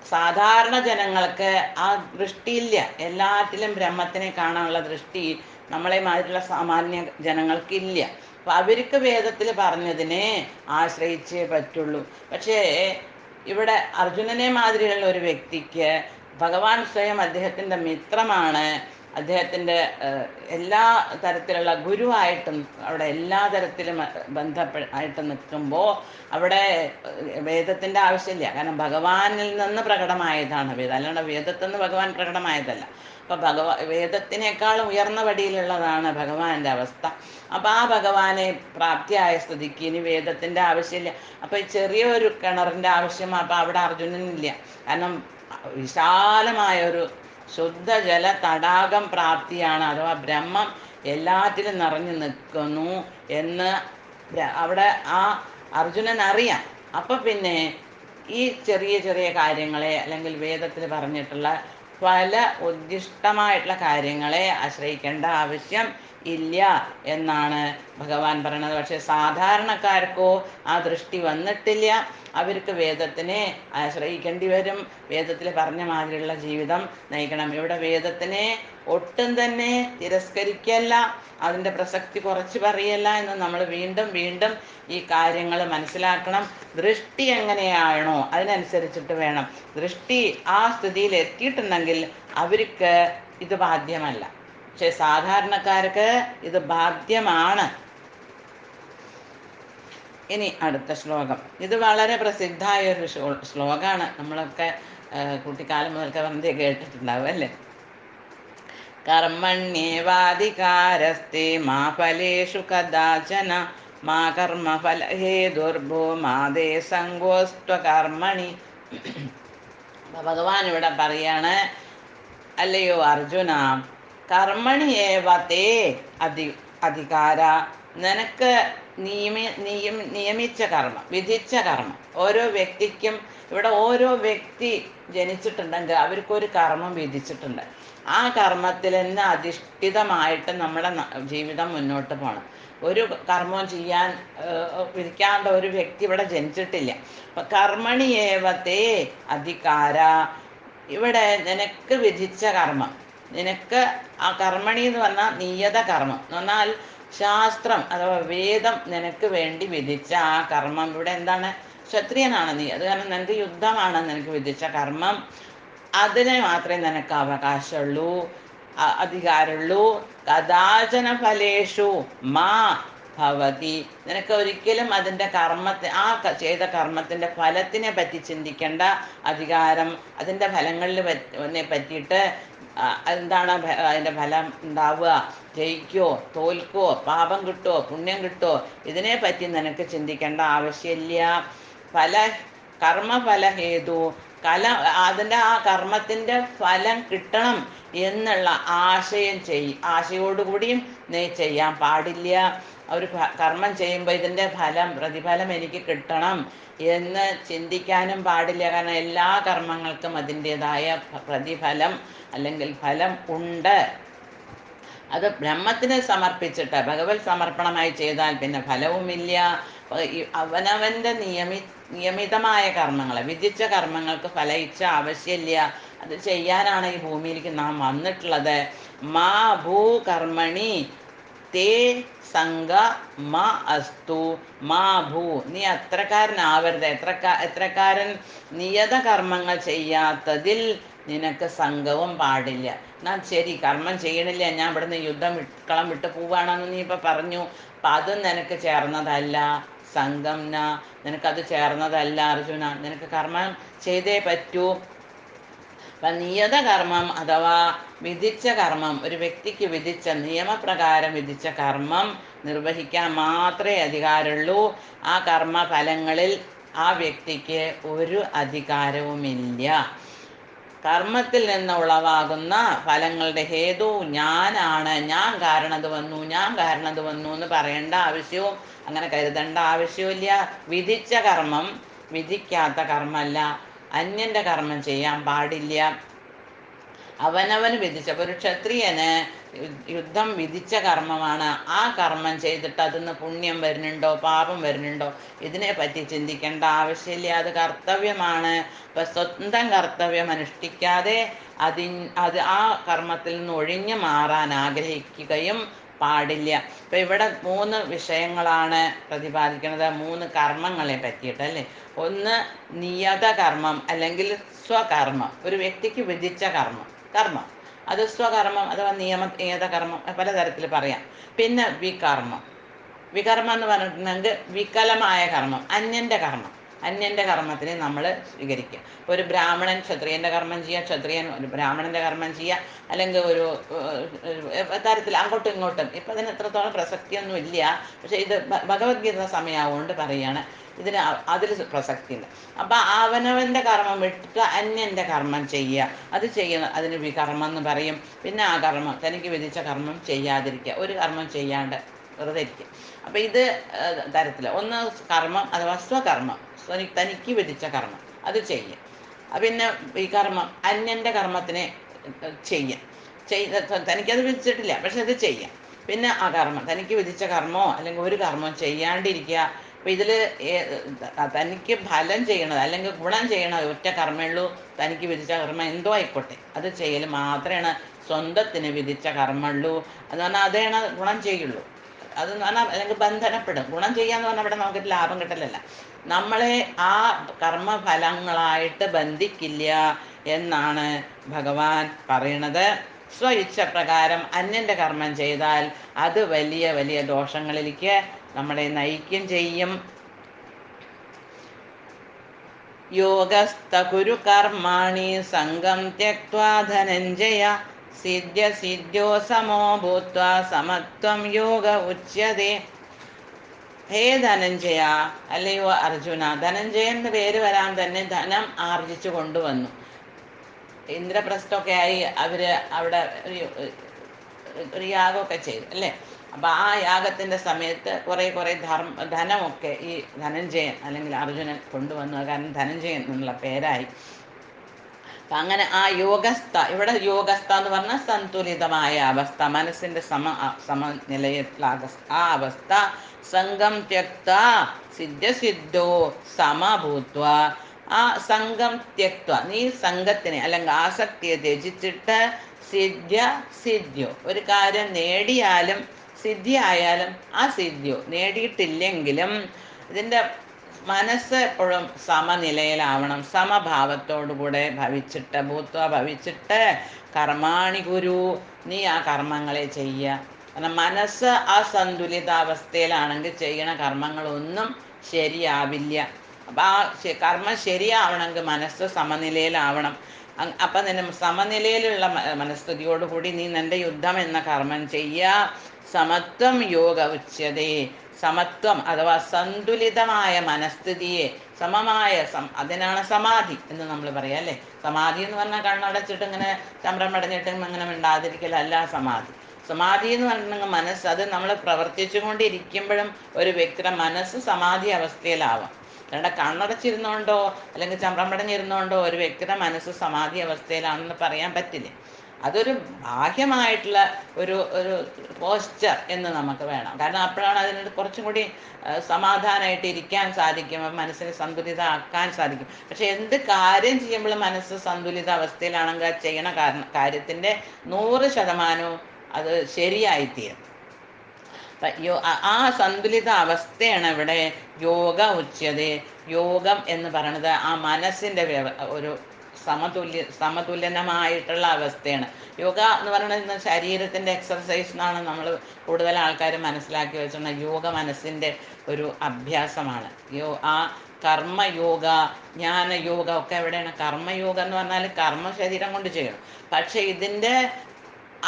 സാധാരണ ജനങ്ങൾക്ക് ആ ദൃഷ്ടിയില്ല. എല്ലാറ്റിലും ബ്രഹ്മത്തിനെ കാണാനുള്ള ദൃഷ്ടി നമ്മളെ മാതിരിയുള്ള സാമാന്യ ജനങ്ങൾക്കില്ല. അപ്പം അവർക്ക് വേദത്തിൽ പറഞ്ഞതിനെ ആശ്രയിച്ചേ പറ്റുള്ളൂ. പക്ഷേ ഇവിടെ അർജുനനെ മാതിരിയുള്ള ഒരു വ്യക്തിക്ക് ഭഗവാൻ സ്വയം അദ്ദേഹത്തിൻ്റെ മിത്രമാണ്. അദ്ദേഹത്തിൻ്റെ എല്ലാ തരത്തിലുള്ള ഗുരുവായിട്ടും അവിടെ എല്ലാ തരത്തിലും ആയിട്ട് നിൽക്കുമ്പോൾ അവിടെ വേദത്തിൻ്റെ ആവശ്യമില്ല. കാരണം ഭഗവാനിൽ നിന്ന് പ്രകടമായതാണ് വേദം, അല്ലാണ്ട് വേദത്തിൽ നിന്ന് ഭഗവാൻ പ്രകടമായതല്ല. അപ്പം വേദത്തിനേക്കാളും ഉയർന്ന പടിയിലുള്ളതാണ് ഭഗവാന്റെ അവസ്ഥ. അപ്പം ആ ഭഗവാനെ പ്രാപ്തിയായ സ്ഥിതിക്ക് ഇനി വേദത്തിൻ്റെ ആവശ്യമില്ല. അപ്പം ഈ ചെറിയൊരു കിണറിൻ്റെ ആവശ്യം അപ്പം അവിടെ അർജുനനില്ല. കാരണം വിശാലമായൊരു ശുദ്ധജല തടാകം പ്രാപ്തിയാണ്, അഥവാ ബ്രഹ്മം എല്ലാറ്റിലും നിറഞ്ഞു നിൽക്കുന്നു എന്ന് അവിടെ ആ അർജുനൻ അറിയാം. അപ്പം പിന്നെ ഈ ചെറിയ ചെറിയ കാര്യങ്ങളെ അല്ലെങ്കിൽ വേദത്തിൽ പറഞ്ഞിട്ടുള്ള പല ഉദ്ദിഷ്ടമായിട്ടുള്ള കാര്യങ്ങളെ ആശ്രയിക്കേണ്ട ആവശ്യം ഇല്ല എന്നാണ് ഭഗവാൻ പറയുന്നത്. പക്ഷെ സാധാരണക്കാർക്കോ ആ ദൃഷ്ടി വന്നിട്ടില്ല. അവർക്ക് വേദത്തിനെ ആശ്രയിക്കേണ്ടി വരും. വേദത്തിൽ പറഞ്ഞ മാതിരിയുള്ള ജീവിതം നയിക്കണം. ഇവിടെ വേദത്തിനെ ഒട്ടും തന്നെ തിരസ്കരിക്കല്ല, അതിൻ്റെ പ്രസക്തി കുറച്ച് പറയല്ല എന്ന് നമ്മൾ വീണ്ടും വീണ്ടും ഈ കാര്യങ്ങൾ മനസ്സിലാക്കണം. ദൃഷ്ടി എങ്ങനെയാണോ അതിനനുസരിച്ചിട്ട് വേണം. ദൃഷ്ടി ആ സ്ഥിതിയിൽ എത്തിയിട്ടുണ്ടെങ്കിൽ അവർക്ക് ഇത് ബാധ്യമല്ല. പക്ഷെ സാധാരണക്കാർക്ക് ഇത് ബാധ്യമാണ്. ഇനി അടുത്ത ശ്ലോകം. ഇത് വളരെ പ്രസിദ്ധമായ ഒരു ശ്ലോകമാണ്. നമ്മളൊക്കെ കുട്ടിക്കാലം മുതൽക്ക് വെറുതെ കേട്ടിട്ടുണ്ടാവും അല്ലേ? കർമ്മണ്യേവാധികാരസ്തേ മാ ഫലേഷു കദാചന മാ കർമ്മഫലഹേതുർഭോ മാ ദേ സംഗോസ്ത്വകർമ്മണി. ഭഗവാൻ ഇവിടെ പറയാണ്, അല്ലയോ അർജുന, കർമ്മണിയേവതേ അധികാര, നിനക്ക് നിയമിച്ച കർമ്മം, വിധിച്ച കർമ്മം. ഓരോ വ്യക്തിക്കും ഇവിടെ ഓരോ വ്യക്തി ജനിച്ചിട്ടുണ്ടെങ്കിൽ അവർക്കൊരു കർമ്മം വിധിച്ചിട്ടുണ്ട്. ആ കർമ്മത്തിൽ നിന്ന് അധിഷ്ഠിതമായിട്ട് നമ്മുടെ ജീവിതം മുന്നോട്ട് പോകണം. ഒരു കർമ്മം ചെയ്യാൻ വിധിക്കാണ്ട ഒരു വ്യക്തി ഇവിടെ ജനിച്ചിട്ടില്ല. അപ്പം കർമ്മണിയേവതേ അധികാര, ഇവിടെ നിനക്ക് വിധിച്ച കർമ്മം, നിനക്ക് ആ കർമ്മണി എന്ന് പറഞ്ഞാൽ നിയത കർമ്മം എന്ന് പറഞ്ഞാൽ ശാസ്ത്രം അഥവാ വേദം നിനക്ക് വേണ്ടി വിധിച്ച ആ കർമ്മം. ഇവിടെ എന്താണ്? ക്ഷത്രിയനാണ് നീ, അത് കാരണം നിനക്ക് യുദ്ധമാണ് നിനക്ക് വിധിച്ച കർമ്മം. അതിനെ മാത്രമേ നിനക്ക് അവകാശമുള്ളൂ, അധികാരമുള്ളൂ. കദാചന ഫലേഷു മാ ഭവതി, നിനക്ക് ഒരിക്കലും അതിൻ്റെ കർമ്മത്തെ, ആ ചെയ്ത കർമ്മത്തിൻ്റെ ഫലത്തിനെ പറ്റി ചിന്തിക്കേണ്ട അധികാരം, അതിൻ്റെ ഫലങ്ങളിൽ പറ്റിയിട്ട് എന്താണ് അതിൻ്റെ ഫലം ഉണ്ടാവുക, ജയിക്കോ തോൽക്കോ, പാപം കിട്ടുമോ പുണ്യം കിട്ടുമോ, ഇതിനെ പറ്റി നിനക്ക് ചിന്തിക്കേണ്ട ആവശ്യമില്ല. കർമ്മഫലഹേതു, അതിൻ്റെ ആ കർമ്മത്തിൻ്റെ ഫലം കിട്ടണം എന്നുള്ള ആശയോടുകൂടിയും നീ ചെയ്യാൻ പാടില്ല. ഒരു കർമ്മം ചെയ്യുമ്പോൾ ഇതിൻ്റെ പ്രതിഫലം എനിക്ക് കിട്ടണം എന്ന് ചിന്തിക്കാനും പാടില്ല. കാരണം എല്ലാ കർമ്മങ്ങൾക്കും അതിൻ്റെതായ പ്രതിഫലം അല്ലെങ്കിൽ ഫലം ഉണ്ട്. അത് ബ്രഹ്മത്തിന് സമർപ്പിച്ചിട്ട് ഭഗവത് സമർപ്പണമായി ചെയ്താൽ പിന്നെ ഫലവുമില്ല. അവനവൻ്റെ നിയമിതമായ കർമ്മങ്ങളെ, വിധിച്ച കർമ്മങ്ങൾക്ക് ഫലയിച്ച ആവശ്യമില്ല. അത് ചെയ്യാനാണ് ഈ ഭൂമിയിലേക്ക് നാം വന്നിട്ടുള്ളത്. മാ ഭൂ കർമ്മണി തേ സംഘ മാ അസ്തു മാ ഭൂ, നീ അത്രക്കാരനാവരുത്. എത്രക്കാരൻ നിയത കർമ്മങ്ങൾ ചെയ്യാത്തതിൽ നിനക്ക് സംഘവും പാടില്ല. ഞാൻ ശരി കർമ്മം ചെയ്യണില്ല, ഞാൻ ഇവിടുന്ന് യുദ്ധം വിട്ട് പോവുകയാണെന്ന് നീ ഇപ്പം പറഞ്ഞു. അപ്പം അതും നിനക്ക് ചേർന്നതല്ല. സംഘം നിനക്കത് ചേർന്നതല്ല അർജുന. നിനക്ക് കർമ്മം ചെയ്തേ പറ്റൂ. അപ്പം നിയത കർമ്മം അഥവാ വിധിച്ച കർമ്മം, ഒരു വ്യക്തിക്ക് വിധിച്ച നിയമപ്രകാരം വിധിച്ച കർമ്മം നിർവഹിക്കാൻ മാത്രമേ അധികാരമുള്ളൂ. ആ കർമ്മഫലങ്ങളിൽ ആ വ്യക്തിക്ക് ഒരു അധികാരവുമില്ല. കർമ്മത്തിൽ നിന്ന് ഉളവാകുന്ന ഫലങ്ങളുടെ ഹേതു ഞാനാണ്, ഞാൻ കാരണത് വന്നു എന്ന് പറയേണ്ട ആവശ്യവും അങ്ങനെ കരുതേണ്ട ആവശ്യമില്ല. വിധിച്ച കർമ്മം വിധിക്കാത്ത കർമ്മമല്ല, അന്യൻ്റെ കർമ്മം ചെയ്യാൻ പാടില്ല. അവനവന് വിധിച്ച ഒരു ക്ഷത്രിയന് യുദ്ധം വിധിച്ച കർമ്മമാണ്. ആ കർമ്മം ചെയ്തിട്ട് അതിന്ന് പുണ്യം വരുന്നുണ്ടോ പാപം വരുന്നുണ്ടോ ഇതിനെ പറ്റി ചിന്തിക്കേണ്ട ആവശ്യമില്ല. അത് കർത്തവ്യമാണ്. ഇപ്പം സ്വന്തം കർത്തവ്യം അനുഷ്ഠിക്കാതെ അത് ആ കർമ്മത്തിൽ നിന്ന് ഒഴിഞ്ഞു മാറാൻ ആഗ്രഹിക്കുകയും പാടില്ല. ഇപ്പം ഇവിടെ 3 വിഷയങ്ങളാണ് പ്രതിപാദിക്കുന്നത്, 3 കർമ്മങ്ങളെ പറ്റിയിട്ട് അല്ലേ. ഒന്ന് നിയത കർമ്മം അല്ലെങ്കിൽ സ്വകർമ്മം, ഒരു വ്യക്തിക്ക് വിധിച്ച കർമ്മം അത് സ്വകർമ്മം അഥവാ നിയത കർമ്മം പലതരത്തിൽ പറയാം. പിന്നെ വികർമ്മം എന്ന് പറഞ്ഞിട്ടുണ്ടെങ്കിൽ വികലമായ കർമ്മം, അന്യൻ്റെ കർമ്മത്തിനെ നമ്മൾ സ്വീകരിക്കുക. ഇപ്പോൾ ഒരു ബ്രാഹ്മണൻ ക്ഷത്രിയൻ്റെ കർമ്മം ചെയ്യുക, ക്ഷത്രിയൻ ഒരു ബ്രാഹ്മണൻ്റെ കർമ്മം ചെയ്യുക, അല്ലെങ്കിൽ ഒരു തരത്തിൽ അങ്ങോട്ടും ഇങ്ങോട്ടും. ഇപ്പം അതിന് എത്രത്തോളം പ്രസക്തിയൊന്നും ഇല്ല, പക്ഷേ ഇത് ഭഗവത്ഗീത സമയമാവുകൊണ്ട് പറയുകയാണ്, അതിൽ പ്രസക്തിയുണ്ട്. അപ്പം അവനവൻ്റെ കർമ്മം വിട്ടിട്ട് അന്യൻ്റെ കർമ്മം ചെയ്യുക, അത് അതിന് വികർമ്മം എന്ന് പറയും. പിന്നെ ആ കർമ്മം തനിക്ക് വിധിച്ച കർമ്മം ചെയ്യാതിരിക്കുക, ഒരു കർമ്മം ചെയ്യാണ്ട് വെറുതെ ഇരിക്കുക. അപ്പം ഇത് തരത്തിൽ ഒന്ന് കർമ്മം അഥവാ സ്വകർമ്മം, തനിക്ക് വിധിച്ച കർമ്മം അത് ചെയ്യുക. പിന്നെ വികർമ്മം അന്യൻ്റെ കർമ്മത്തിനെ ചെയ്യാം, തനിക്കത് വിധിച്ചിട്ടില്ല പക്ഷെ അത് ചെയ്യാം. പിന്നെ ആ കർമ്മം തനിക്ക് വിധിച്ച കർമ്മമോ അല്ലെങ്കിൽ ഒരു കർമ്മം ചെയ്യാണ്ടിരിക്കുക. അപ്പം ഇതിൽ തനിക്ക് ഫലം ചെയ്യണത് അല്ലെങ്കിൽ ഗുണം ചെയ്യണത് ഒറ്റ കർമ്മമുള്ളൂ. തനിക്ക് വിധിച്ച കർമ്മം എന്തോ ആയിക്കോട്ടെ അത് ചെയ്യൽ മാത്രമാണ് സ്വന്തത്തിന് വിധിച്ച കർമ്മമുള്ളൂ. എന്ന് പറഞ്ഞാൽ അതേണ ഗുണം ചെയ്യുള്ളൂ. അതെന്ന് പറഞ്ഞാൽ അല്ലെങ്കിൽ ബന്ധനപ്പെടും. ഗുണം ചെയ്യാന്ന് പറഞ്ഞാൽ ഇവിടെ നമുക്ക് ലാഭം കിട്ടലല്ല, നമ്മളെ ആ കർമ്മഫലങ്ങളായിട്ട് ബന്ധിക്കില്ല എന്നാണ് ഭഗവാൻ പറയണത്. സ്വ ഇച്ഛ പ്രകാരം അന്യൻ്റെ കർമ്മം ചെയ്താൽ അത് വലിയ വലിയ ദോഷങ്ങളിലേക്ക് നമ്മളെ നയിക്കുകയും ചെയ്യും. യോഗസ്ഥ കുരു കർമാണി സംഗം ത്യക്ത്വാ ധനഞ്ജയ സിദ്ധ്യോ സമോ ഭൂത്വാ സമത്വം യോഗ ഉച്യതേ. ഹേ ധനഞ്ജയ, അല്ലയോ അർജുന. ധനഞ്ജയൻ എന്ന് പേര് വരാൻ തന്നെ ധനം ആർജിച്ചു കൊണ്ടുവന്നു. ഇന്ദ്രപ്രസ്ഥമൊക്കെ ആയി അവര് അവിടെ ഒരു യാഗമൊക്കെ ചെയ്തു അല്ലേ. അപ്പം ആ യാഗത്തിൻ്റെ സമയത്ത് കുറേ ധനമൊക്കെ ഈ ധനഞ്ജയൻ അല്ലെങ്കിൽ അർജുനൻ കൊണ്ടുവന്നു. കാരണം ധനഞ്ജയൻ എന്നുള്ള പേരായി. അപ്പം അങ്ങനെ ആ യോഗസ്ഥ, ഇവിടെ യോഗസ്ഥ എന്ന് പറഞ്ഞാൽ സന്തുലിതമായ അവസ്ഥ, മനസ്സിൻ്റെ സമനിലയുള്ള ആ അവസ്ഥ. സംഘം ത്യക്ത സിദ്ധ്യോ സമഭൂത്വ. ആ സംഘം ത്യക്ത, നീ സംഘത്തിനെ അല്ലെങ്കിൽ ആസക്തിയെ ത്യജിച്ചിട്ട് സിദ്ധ്യോ, ഒരു കാര്യം നേടിയാലും സിദ്ധിയായാലും ആ സിദ്ധ്യോ നേടിയിട്ടില്ലെങ്കിലും ഇതിൻ്റെ മനസ്സ് എപ്പോഴും സമനിലയിലാവണം, സമഭാവത്തോടുകൂടെ ഭവിച്ചിട്ട് കർമാണി ഗുരു, നീ ആ കർമ്മങ്ങളെ ചെയ്യുക. കാരണം മനസ്സ് അസന്തുലിതാവസ്ഥയിലാണെങ്കിൽ ചെയ്യണ കർമ്മങ്ങളൊന്നും ശരിയാവില്ല. അപ്പം ആ കർമ്മം ശരിയാവണമെങ്കിൽ മനസ്സ് സമനിലയിലാവണം. അപ്പം നിന്റെ സമനിലയിലുള്ള മനസ്ഥിതിയോടുകൂടി നീ നിന്റെ യുദ്ധം എന്ന കർമ്മം ചെയ്യുക. സമത്വം യോഗ ഉച്യതേ. സമത്വം അഥവാ സന്തുലിതമായ മനസ്ഥിതിയെ, സമമായ അതിനാണ് സമാധി എന്ന് നമ്മൾ പറയാം അല്ലേ. സമാധി എന്ന് പറഞ്ഞാൽ കണ്ണടച്ചിട്ട് ഇങ്ങനെ ചമ്രം അടഞ്ഞിട്ട് അങ്ങനെ മിണ്ടാതിരിക്കലല്ല സമാധി. സമാധി എന്ന് പറഞ്ഞിട്ടുണ്ടെങ്കിൽ മനസ്സ്, അത് നമ്മൾ പ്രവർത്തിച്ചു കൊണ്ടിരിക്കുമ്പോഴും ഒരു വ്യക്തിയുടെ മനസ്സ് സമാധി അവസ്ഥയിലാവാം. അല്ലാണ്ട് കണ്ണടച്ചിരുന്നോണ്ടോ അല്ലെങ്കിൽ ചമ്രം പടഞ്ഞിരുന്നോണ്ടോ ഒരു വ്യക്തിയുടെ മനസ്സ് സമാധി അവസ്ഥയിലാണെന്ന് പറയാൻ പറ്റില്ല. അതൊരു ബാഹ്യമായിട്ടുള്ള ഒരു പോസ്ചർ എന്ന് നമുക്ക് വേണം. കാരണം അപ്പോഴാണ് അതിന് കുറച്ചും കൂടി സമാധാനമായിട്ട് ഇരിക്കാൻ സാധിക്കും, മനസ്സിനെ സന്തുലിതമാക്കാൻ സാധിക്കും. പക്ഷെ എന്ത് കാര്യം ചെയ്യുമ്പോഴും മനസ്സ് സന്തുലിത അവസ്ഥയിലാണെങ്കിൽ ചെയ്യണ കാര്യത്തിൻ്റെ 100% അത് ശരിയായിത്തീരും. ആ സന്തുലിത അവസ്ഥയാണ് ഇവിടെ യോഗ ഉച്യത. യോഗം എന്ന് പറയുന്നത് ആ മനസ്സിൻ്റെ ഒരു സമതുലനമായിട്ടുള്ള അവസ്ഥയാണ്. യോഗ എന്ന് പറയുന്നത് ശരീരത്തിൻ്റെ എക്സർസൈസ് എന്നാണ് നമ്മൾ കൂടുതൽ ആൾക്കാർ മനസ്സിലാക്കി വെച്ചിട്ടുള്ള. യോഗ മനസ്സിൻ്റെ ഒരു അഭ്യാസമാണ്. ആ കർമ്മയോഗ, ജ്ഞാനയോഗ ഒക്കെ എവിടെയാണ്? കർമ്മയോഗ എന്ന് പറഞ്ഞാൽ കർമ്മ ശരീരം കൊണ്ട് ചെയ്യണം. പക്ഷെ ഇതിൻ്റെ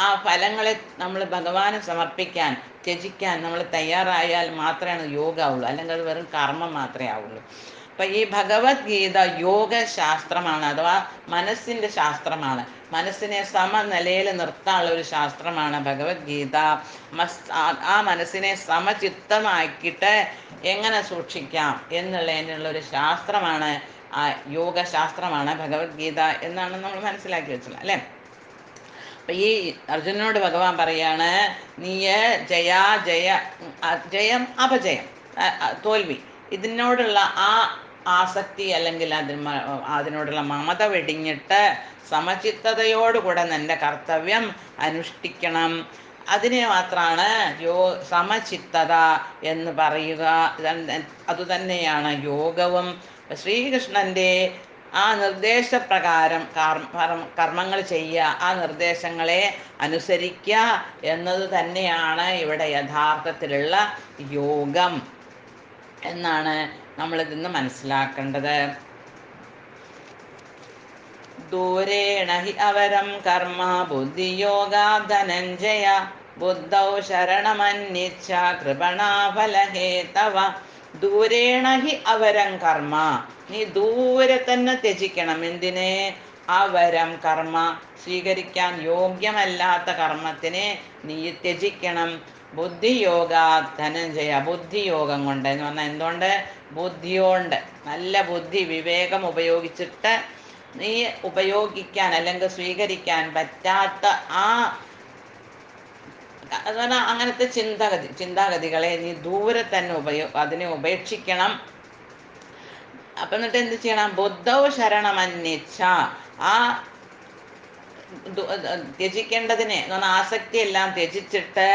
ആ ഫലങ്ങളെ നമ്മൾ ഭഗവാന് സമർപ്പിക്കാൻ, ത്യജിക്കാൻ നമ്മൾ തയ്യാറായാൽ മാത്രമേ യോഗ ആവുള്ളൂ, അല്ലെങ്കിൽ അത് വെറും കർമ്മം മാത്രമേ ആവുള്ളൂ. അപ്പം ഈ ഭഗവത്ഗീത യോഗശാസ്ത്രമാണ്, അഥവാ മനസ്സിൻ്റെ ശാസ്ത്രമാണ്. മനസ്സിനെ സമനിലയിൽ നിർത്താനുള്ള ഒരു ശാസ്ത്രമാണ് ഭഗവത്ഗീത. ആ മനസ്സിനെ സമചിത്തമാക്കിയിട്ട് എങ്ങനെ സൂക്ഷിക്കാം എന്നുള്ളതിനുള്ളൊരു ശാസ്ത്രമാണ്, ആ യോഗശാസ്ത്രമാണ് ഭഗവത്ഗീത എന്നാണ് നമ്മൾ മനസ്സിലാക്കി വെച്ചത് അല്ലേ. അപ്പം ഈ അർജുനനോട് ഭഗവാൻ പറയാണ്, നീ ജയാ ജയ ജയം അപജയം തോൽവി ഇതിനോടുള്ള ആ ആസക്തി അല്ലെങ്കിൽ അതിനോടുള്ള മമത വെടിഞ്ഞിട്ട് സമചിത്തതയോടുകൂടെ നിന്റെ കർത്തവ്യം അനുഷ്ഠിക്കണം. അതിനെ മാത്രമാണ് സമചിത്തത എന്ന് പറയുക. അതുതന്നെയാണ് യോഗവും. ശ്രീകൃഷ്ണൻ്റെ ആ നിർദ്ദേശപ്രകാരം കർമ്മങ്ങൾ ചെയ്യുക, ആ നിർദ്ദേശങ്ങളെ അനുസരിക്കുക എന്നത് തന്നെയാണ് ഇവിടെ യഥാർത്ഥത്തിലുള്ള യോഗം എന്നാണ് നമ്മളിതിന്ന് മനസ്സിലാക്കേണ്ടത്. ദൂരേണ ഹി അവരം കർമ്മ ബുദ്ധിയോഗാ ധനഞ്ജയ ബുദ്ധൗ ശരണമന്വിച്ഛ കൃപണാഫലഹേതവ. ദൂരേണ ഹി അവരം കർമ്മ, നീ ദൂരെ തന്നെ ത്യജിക്കണം. എന്തിനെ? അവരം കർമ്മ, സ്വീകരിക്കാൻ യോഗ്യമല്ലാത്ത കർമ്മത്തിനെ നീ ത്യജിക്കണം. ബുദ്ധിയോഗ ധനഞ്ജയ, ബുദ്ധിയോഗം കൊണ്ട് എന്ന് പറഞ്ഞാൽ എന്തുകൊണ്ട്? ബുദ്ധിയോണ്ട്, നല്ല ബുദ്ധി വിവേകം ഉപയോഗിച്ചിട്ട് നീ ഉപയോഗിക്കാൻ അല്ലെങ്കിൽ സ്വീകരിക്കാൻ പറ്റാത്ത ആ അതുപോലെ അങ്ങനത്തെ ചിന്താഗതികളെ നീ ദൂരെ തന്നെ അതിനെ ഉപേക്ഷിക്കണം. അപ്പം എന്നിട്ട് എന്ത് ചെയ്യണം? ബുദ്ധൗ ശരണമന്വിച്ഛ, ആ ത്യജിക്കേണ്ടതിനെ എന്ന് പറഞ്ഞാൽ ആസക്തിയെല്ലാം ത്യജിച്ചിട്ട്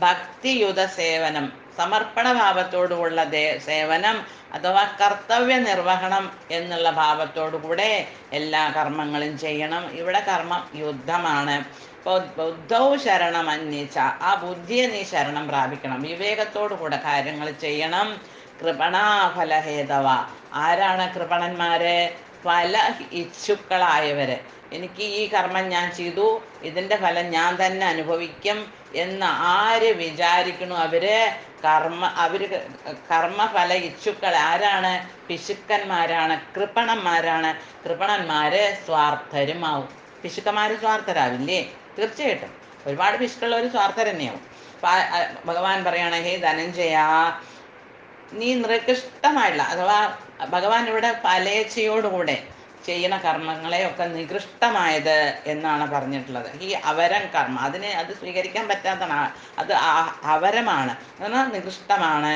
ഭക്തിയുത സേവനം, സമർപ്പണ ഭാവത്തോടുള്ള സേവനം അഥവാ കർത്തവ്യ നിർവഹണം എന്നുള്ള ഭാവത്തോടുകൂടെ എല്ലാ കർമ്മങ്ങളും ചെയ്യണം. ഇവിടെ കർമ്മ യുദ്ധമാണ്. ഇപ്പോൾ ബുദ്ധൗ ശരണമന്വിച്ഛ, ആ ബുദ്ധിയെ നീ ശരണം പ്രാപിക്കണം, വിവേകത്തോടു കൂടെ കാര്യങ്ങൾ ചെയ്യണം. കൃപണാഫലഹേതവ, ആരാണ് കൃപണന്മാര്? ഫല ഇച്ഛുക്കളായവര്. എനിക്ക് ഈ കർമ്മം ഞാൻ ചെയ്തു, ഇതിൻ്റെ ഫലം ഞാൻ തന്നെ അനുഭവിക്കും എന്ന് ആര് വിചാരിക്കണു അവര് കർമ്മഫല ഇച്ഛുക്കൾ ആരാണ്? പിശുക്കന്മാരാണ്, കൃപണന്മാരാണ്. കൃപണന്മാര് സ്വാർത്ഥരുമാവും. പിശുക്കന്മാര് സ്വാർത്ഥരാവില്ലേ? തീർച്ചയായിട്ടും ഒരുപാട് പിശുക്കുള്ളവർ സ്വാർത്ഥർ തന്നെയാവും. ഭഗവാൻ പറയാണ്, ഹേ ധനഞ്ജയ, നീ നികൃഷ്ടമായിട്ടുള്ള അഥവാ ഭഗവാൻ ഇവിടെ ഫലേച്ഛയോടുകൂടെ ചെയ്യുന്ന കർമ്മങ്ങളെയൊക്കെ നികൃഷ്ടമായത് എന്നാണ് പറഞ്ഞിട്ടുള്ളത്. ഈ അവരം കർമ്മ, അത് സ്വീകരിക്കാൻ പറ്റാത്തതാണ്, അത് അവരമാണ്, എന്നാൽ നികൃഷ്ടമാണ്.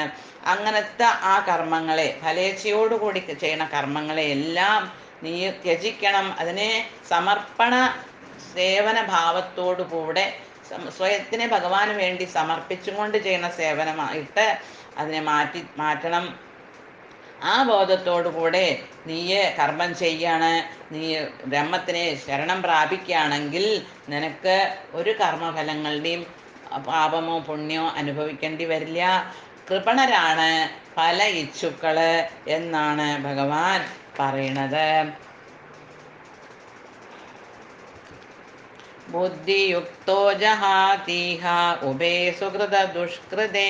അങ്ങനത്തെ ആ കർമ്മങ്ങളെ, ഫലേച്ഛയോടുകൂടി ചെയ്യുന്ന കർമ്മങ്ങളെ എല്ലാം നീ ത്യജിക്കണം. അതിനെ സമർപ്പണ സേവന ഭാവത്തോടു കൂടെ സ്വയത്തിനെ ഭഗവാന് വേണ്ടി സമർപ്പിച്ചുകൊണ്ട് ചെയ്യുന്ന സേവനമായിട്ട് അതിനെ മാറ്റണം. ആ ബോധത്തോടു കൂടെ നീ കർമ്മം ചെയ്യാണ്, നീ ബ്രഹ്മത്തിനെ ശരണം പ്രാപിക്കുകയാണെങ്കിൽ നിനക്ക് ഒരു കർമ്മഫലങ്ങളുടെയും പാപമോ പുണ്യമോ അനുഭവിക്കേണ്ടി വരില്ല. കൃപണരാണ് ഫല ഇച്ഛുക്കള് എന്നാണ് ഭഗവാൻ പറയണത്. ബുദ്ധിയുക്തോ ജഹാതീഹ ഉഭേ സുകൃത ദുഷ്കൃതേ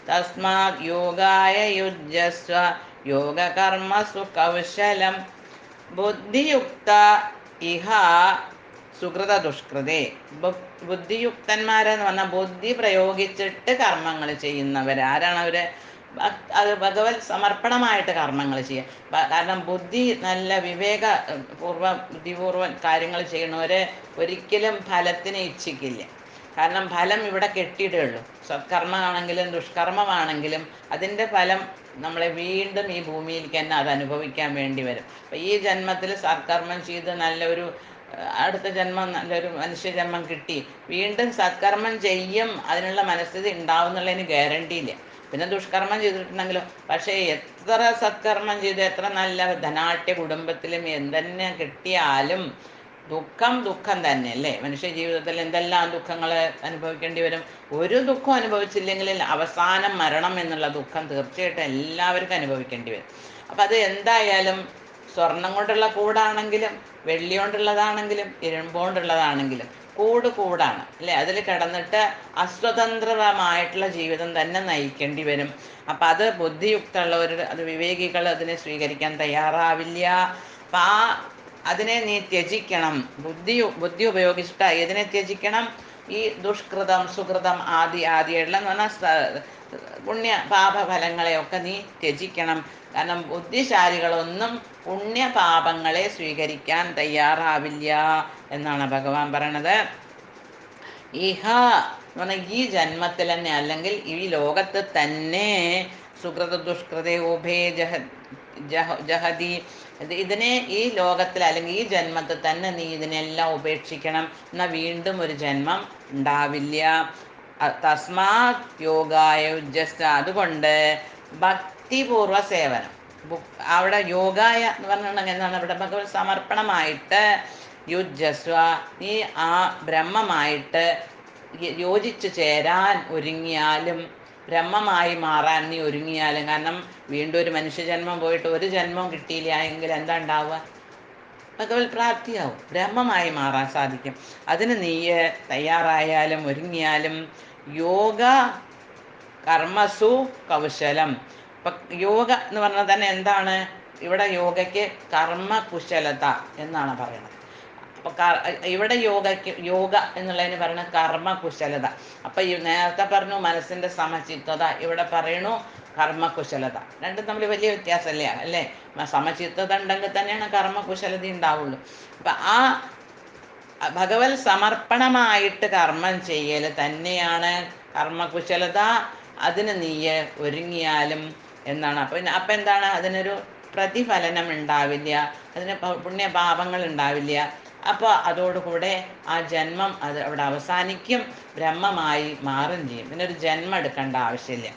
തസ്മാത് യോഗായ യുജ്യസ്വ യോഗകർമ്മസു കൗശലം. ബുദ്ധിയുക്ത ഇഹ സുകൃത ദുഷ്കൃതേ. ബുദ്ധിയുക്തന്മാരെന്ന് പറഞ്ഞാൽ ബുദ്ധി പ്രയോഗിച്ചിട്ട് കർമ്മങ്ങൾ ചെയ്യുന്നവർ ആരാണ്? അവര് അത് ഭഗവത് സമർപ്പണമായിട്ട് കർമ്മങ്ങൾ ചെയ്യുക. കാരണം ബുദ്ധി നല്ല ബുദ്ധിപൂർവ്വം കാര്യങ്ങൾ ചെയ്യുന്നവര് ഒരിക്കലും ഫലത്തിനെ ഇച്ഛിക്കില്ല. കാരണം ഫലം ഇവിടെ കെട്ടിയിടുകയുള്ളൂ. സത്കർമ്മമാണെങ്കിലും ദുഷ്കർമ്മമാണെങ്കിലും അതിൻ്റെ ഫലം നമ്മളെ വീണ്ടും ഈ ഭൂമിയിലേക്ക് തന്നെ അത് അനുഭവിക്കാൻ വേണ്ടി വരും. അപ്പം ഈ ജന്മത്തിൽ സത്കർമ്മം ചെയ്ത് അടുത്ത ജന്മം നല്ലൊരു മനുഷ്യജന്മം കിട്ടി വീണ്ടും സത്കർമ്മം ചെയ്യും അതിനുള്ള മനസ്ഥിതി ഉണ്ടാവുന്നുള്ളതിന് ഗ്യാരണ്ടി ഇല്ല. പിന്നെ ദുഷ്കർമ്മം ചെയ്തിട്ടുണ്ടെങ്കിലോ, പക്ഷേ എത്ര സത്കർമ്മം ചെയ്ത് എത്ര നല്ല ധനാട്യ കുടുംബത്തിലും എന്തെന്നെ കിട്ടിയാലും ദുഃഖം തന്നെ അല്ലേ? മനുഷ്യ ജീവിതത്തിൽ എന്തെല്ലാം ദുഃഖങ്ങൾ അനുഭവിക്കേണ്ടി വരും. ഒരു ദുഃഖം അനുഭവിച്ചില്ലെങ്കിൽ അവസാനം മരണം എന്നുള്ള ദുഃഖം തീർച്ചയായിട്ടും എല്ലാവർക്കും അനുഭവിക്കേണ്ടി വരും. അപ്പം അത് എന്തായാലും സ്വർണം കൊണ്ടുള്ള കൂടാണെങ്കിലും വെള്ളി കൊണ്ടുള്ളതാണെങ്കിലും ഇരുമ്പുകൊണ്ടുള്ളതാണെങ്കിലും കൂടാണ് അല്ലേ? അതിൽ കിടന്നിട്ട് അസ്വതന്ത്രമായിട്ടുള്ള ജീവിതം തന്നെ നയിക്കേണ്ടി വരും. അപ്പം അത് ബുദ്ധിയുക്തമുള്ളവർ, അത് വിവേകികൾ അതിനെ സ്വീകരിക്കാൻ തയ്യാറാവില്ല. അപ്പം അതിനെ നീ ത്യജിക്കണം. ബുദ്ധി ഉപയോഗിച്ചിട്ട് ഇതിനെ ത്യജിക്കണം. ഈ ദുഷ്കൃതം സുകൃതം ആദിയായിട്ടുള്ള എന്ന് പറഞ്ഞാൽ പുണ്യ പാപഫലങ്ങളെയൊക്കെ നീ ത്യജിക്കണം. കാരണം ബുദ്ധിശാലികളൊന്നും പുണ്യപാപങ്ങളെ സ്വീകരിക്കാൻ തയ്യാറാവില്ല എന്നാണ് ഭഗവാൻ പറയണത്. ഇഹ എന്ന് പറഞ്ഞാൽ ഈ ജന്മത്തിൽ തന്നെ, അല്ലെങ്കിൽ ഈ ലോകത്ത് തന്നെ, സുകൃത ദുഷ്കൃത ഉഭേ ജഹതി, ഇതിനെ ഈ ലോകത്തിൽ അല്ലെങ്കിൽ ഈ ജന്മത്തിൽ തന്നെ നീ ഇതിനെല്ലാം ഉപേക്ഷിക്കണം, എന്നാൽ വീണ്ടും ഒരു ജന്മം ഉണ്ടാവില്ല. തസ്മാത് യോഗായ ഉജ്ജസ്ത, അതുകൊണ്ട് ഭക്തിപൂർവ സേവനം. അവിടെ യോഗായ എന്ന് പറഞ്ഞിട്ടുണ്ടെങ്കിൽ എന്താണ്, ഇവിടെ ഭഗവത് സമർപ്പണമായിട്ട് യുജ്ജസ്വ, നീ ആ ബ്രഹ്മമായിട്ട് യോജിച്ചു ചേരാൻ ഒരുങ്ങിയാലും, ബ്രഹ്മമായി മാറാൻ നീ ഒരുങ്ങിയാലും, കാരണം വീണ്ടും ഒരു മനുഷ്യജന്മം പോയിട്ട് ഒരു ജന്മം കിട്ടിയില്ല എങ്കിൽ എന്താ ഉണ്ടാവുക? ഭഗവത് പ്രാപ്തിയാവും, ബ്രഹ്മമായി മാറാൻ സാധിക്കും. അതിന് നീ തയ്യാറായാലും ഒരുങ്ങിയാലും യോഗ കർമ്മസു കൗശലം. ഇപ്പം യോഗ എന്ന് പറഞ്ഞാൽ തന്നെ എന്താണ്? ഇവിടെ യോഗയ്ക്ക് കർമ്മകുശലത എന്നാണ് പറയുന്നത്. അപ്പോൾ ഇവിടെ യോഗ എന്നുള്ളതിന് പറയുന്നത് കർമ്മകുശലത. അപ്പം ഈ നേരത്തെ പറഞ്ഞു മനസ്സിൻ്റെ സമചിത്തത, ഇവിടെ പറയണു കർമ്മകുശലത. രണ്ടും തമ്മിൽ വലിയ വ്യത്യാസമല്ലേ അല്ലേ? സമചിത്തത ഉണ്ടെങ്കിൽ തന്നെയാണ് കർമ്മകുശലത ഉണ്ടാവുള്ളൂ. അപ്പം ആ ഭഗവത് സമർപ്പണമായിട്ട് കർമ്മം ചെയ്യൽ തന്നെയാണ് കർമ്മകുശലത. അതിന് നീ ഒരുങ്ങിയാലും എന്നാണ്. അപ്പം എന്താണ്? അതിനൊരു പ്രതിഫലനം ഉണ്ടാവില്ല, അതിന് പുണ്യപാപങ്ങൾ ഉണ്ടാവില്ല. അപ്പോൾ അതോടുകൂടെ ആ ജന്മം അത് അവിടെ അവസാനിക്കും, ബ്രഹ്മമായി മാറും ചെയ്യും. ഇതിനൊരു ജന്മം എടുക്കേണ്ട ആവശ്യമില്ല.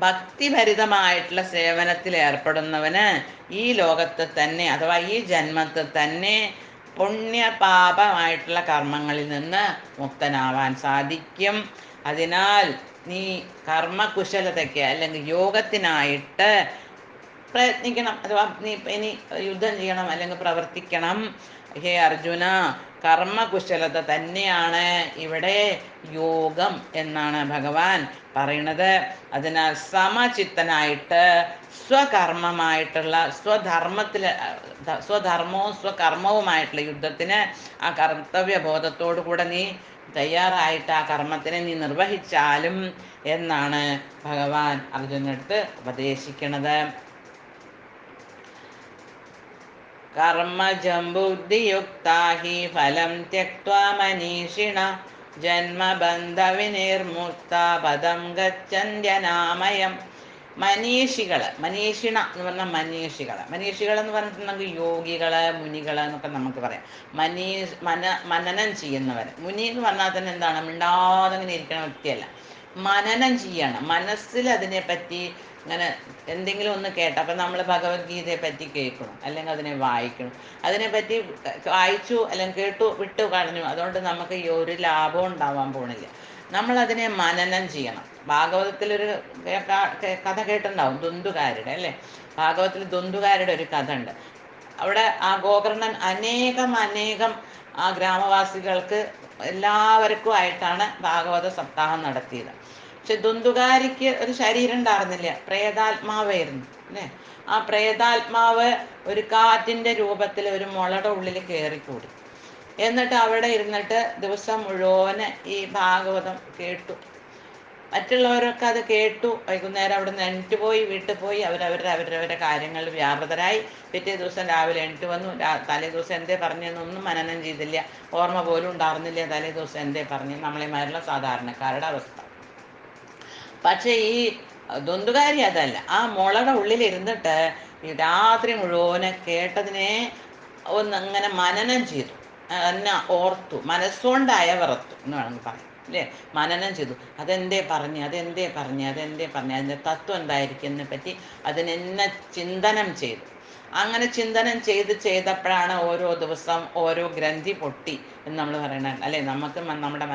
ഭക്തിഭരിതമായിട്ടുള്ള സേവനത്തിൽ ഏർപ്പെടുന്നവന് ഈ ലോകത്ത് തന്നെ, അഥവാ ഈ ജന്മത്തിൽ തന്നെ പുണ്യപാപമായിട്ടുള്ള കർമ്മങ്ങളിൽ നിന്ന് മുക്തനാവാൻ സാധിക്കും. അതിനാൽ നീ കർമ്മകുശലതയ്ക്ക് അല്ലെങ്കിൽ യോഗത്തിനായിട്ട് പ്രയത്നിക്കണം, അഥവാ നീ ഇനി യുദ്ധം ചെയ്യണം അല്ലെങ്കിൽ പ്രവർത്തിക്കണം. ഹേ അർജുന, കർമ്മകുശലത തന്നെയാണ് ഇവിടെ യോഗം എന്നാണ് ഭഗവാൻ പറയുന്നത്. അതിനാൽ സമചിത്തനായിട്ട് സ്വകർമ്മമായിട്ടുള്ള സ്വധർമ്മവും സ്വകർമ്മവുമായിട്ടുള്ള യുദ്ധത്തിന് ആ കർത്തവ്യബോധത്തോടു കൂടെ നീ തയ്യാറായിട്ട് ആ കർമ്മത്തിനെ നീ നിർവഹിച്ചാലും എന്നാണ് ഭഗവാൻ അർജുനടുത്ത് ഉപദേശിക്കുന്നത്. കർമ്മജംബുദ്ധിയുക്താ ഹി ഫലം ത്യക്ത്വാ മനീഷിണ ജന്മബന്ധവിനിർമുക്ത പദം ഗച്ഛന്ത്യനാമയം. മനീഷികൾ, മനീഷിണ എന്ന് പറഞ്ഞാൽ മനീഷികൾ എന്ന് പറഞ്ഞിട്ടുണ്ടെങ്കിൽ യോഗികള്, മുനികള് എന്നൊക്കെ നമുക്ക് പറയാം. മനനം ചെയ്യുന്നവർ. മുനി എന്ന് പറഞ്ഞാൽ തന്നെ എന്താണ്? മിണ്ടാതെ ഇങ്ങനെ ഇരിക്കുന്ന വ്യക്തിയല്ല, മനനം ചെയ്യണം. മനസ്സിൽ അതിനെപ്പറ്റി ഇങ്ങനെ എന്തെങ്കിലും ഒന്ന് കേട്ട, അപ്പം നമ്മൾ ഭഗവത്ഗീതയെ പറ്റി കേൾക്കണം, അല്ലെങ്കിൽ അതിനെ വായിക്കണം. അതിനെപ്പറ്റി വായിച്ചു അല്ലെങ്കിൽ കേട്ടു വിട്ടു കളഞ്ഞു, അതുകൊണ്ട് നമുക്ക് ഈ ഒരു ലാഭവും ഉണ്ടാവാൻ പോണില്ല. നമ്മളതിനെ മനനം ചെയ്യണം. ഭാഗവതത്തിലൊരു കഥ കേട്ടിട്ടുണ്ടാവും, ദ്വന്ദ്കാരുടെ അല്ലേ? ഭാഗവതത്തിൽ ദ്വന്ദ്കാരുടെ ഒരു കഥ ഉണ്ട്. അവിടെ ആ ഗോകർണൻ അനേകം ആ ഗ്രാമവാസികൾക്ക് എല്ലാവർക്കും ആയിട്ടാണ് ഭാഗവത സപ്താഹം നടത്തിയത്. പക്ഷെ ദ്വന്ദ്കാരിക്ക് ഒരു ശരീരം ഉണ്ടായിരുന്നില്ല, പ്രേതാത്മാവായിരുന്നു അല്ലേ? ആ പ്രേതാത്മാവ് ഒരു കാറ്റിൻ്റെ രൂപത്തിൽ ഒരു മുളയുടെ ഉള്ളിൽ കയറിക്കൂടി. എന്നിട്ട് അവിടെ ഇരുന്നിട്ട് ദിവസം മുഴുവൻ ഈ ഭാഗവതം കേട്ടു. മറ്റുള്ളവരൊക്കെ അത് കേട്ടു. വൈകുന്നേരം അവിടെ നിന്ന് എണീറ്റ് പോയി, വീട്ടിൽ പോയി അവരവരുടെ കാര്യങ്ങളിൽ വ്യാപൃതരായി. പിറ്റേ ദിവസം രാവിലെ എണീറ്റ് വന്നു. തലേ ദിവസം എന്തേ പറഞ്ഞെന്നൊന്നും മനനം ചെയ്തില്ല, ഓർമ്മ പോലും ഉണ്ടായിരുന്നില്ല തലേ ദിവസം എന്തേ പറഞ്ഞു. നമ്മളെമാരുള്ള സാധാരണക്കാരുടെ അവസ്ഥ. പക്ഷേ ഈ ദ്വന്ദ്കാരി അതല്ല. ആ മുളയുടെ ഉള്ളിലിരുന്നിട്ട് ഈ രാത്രി മുഴുവനെ കേട്ടതിനെ ഒന്നങ്ങനെ മനനം ചെയ്തു, എന്നെ ഓർത്തു, മനസ്സുകൊണ്ടായ വിറത്തു എന്ന് വേണമെങ്കിൽ പറയാം അല്ലേ? മനനം ചെയ്തു. അതെന്തേ പറഞ്ഞു, അതിൻ്റെ തത്വം എന്തായിരിക്കും പറ്റി അതിനെന്നെ ചിന്തനം ചെയ്തു. അങ്ങനെ ചിന്തനം ചെയ്തപ്പോഴാണ് ഓരോ ദിവസം ഓരോ ഗ്രന്ഥി പൊട്ടി എന്ന് നമ്മൾ പറയണത് അല്ലേ? നമുക്ക് നമ്മുടെ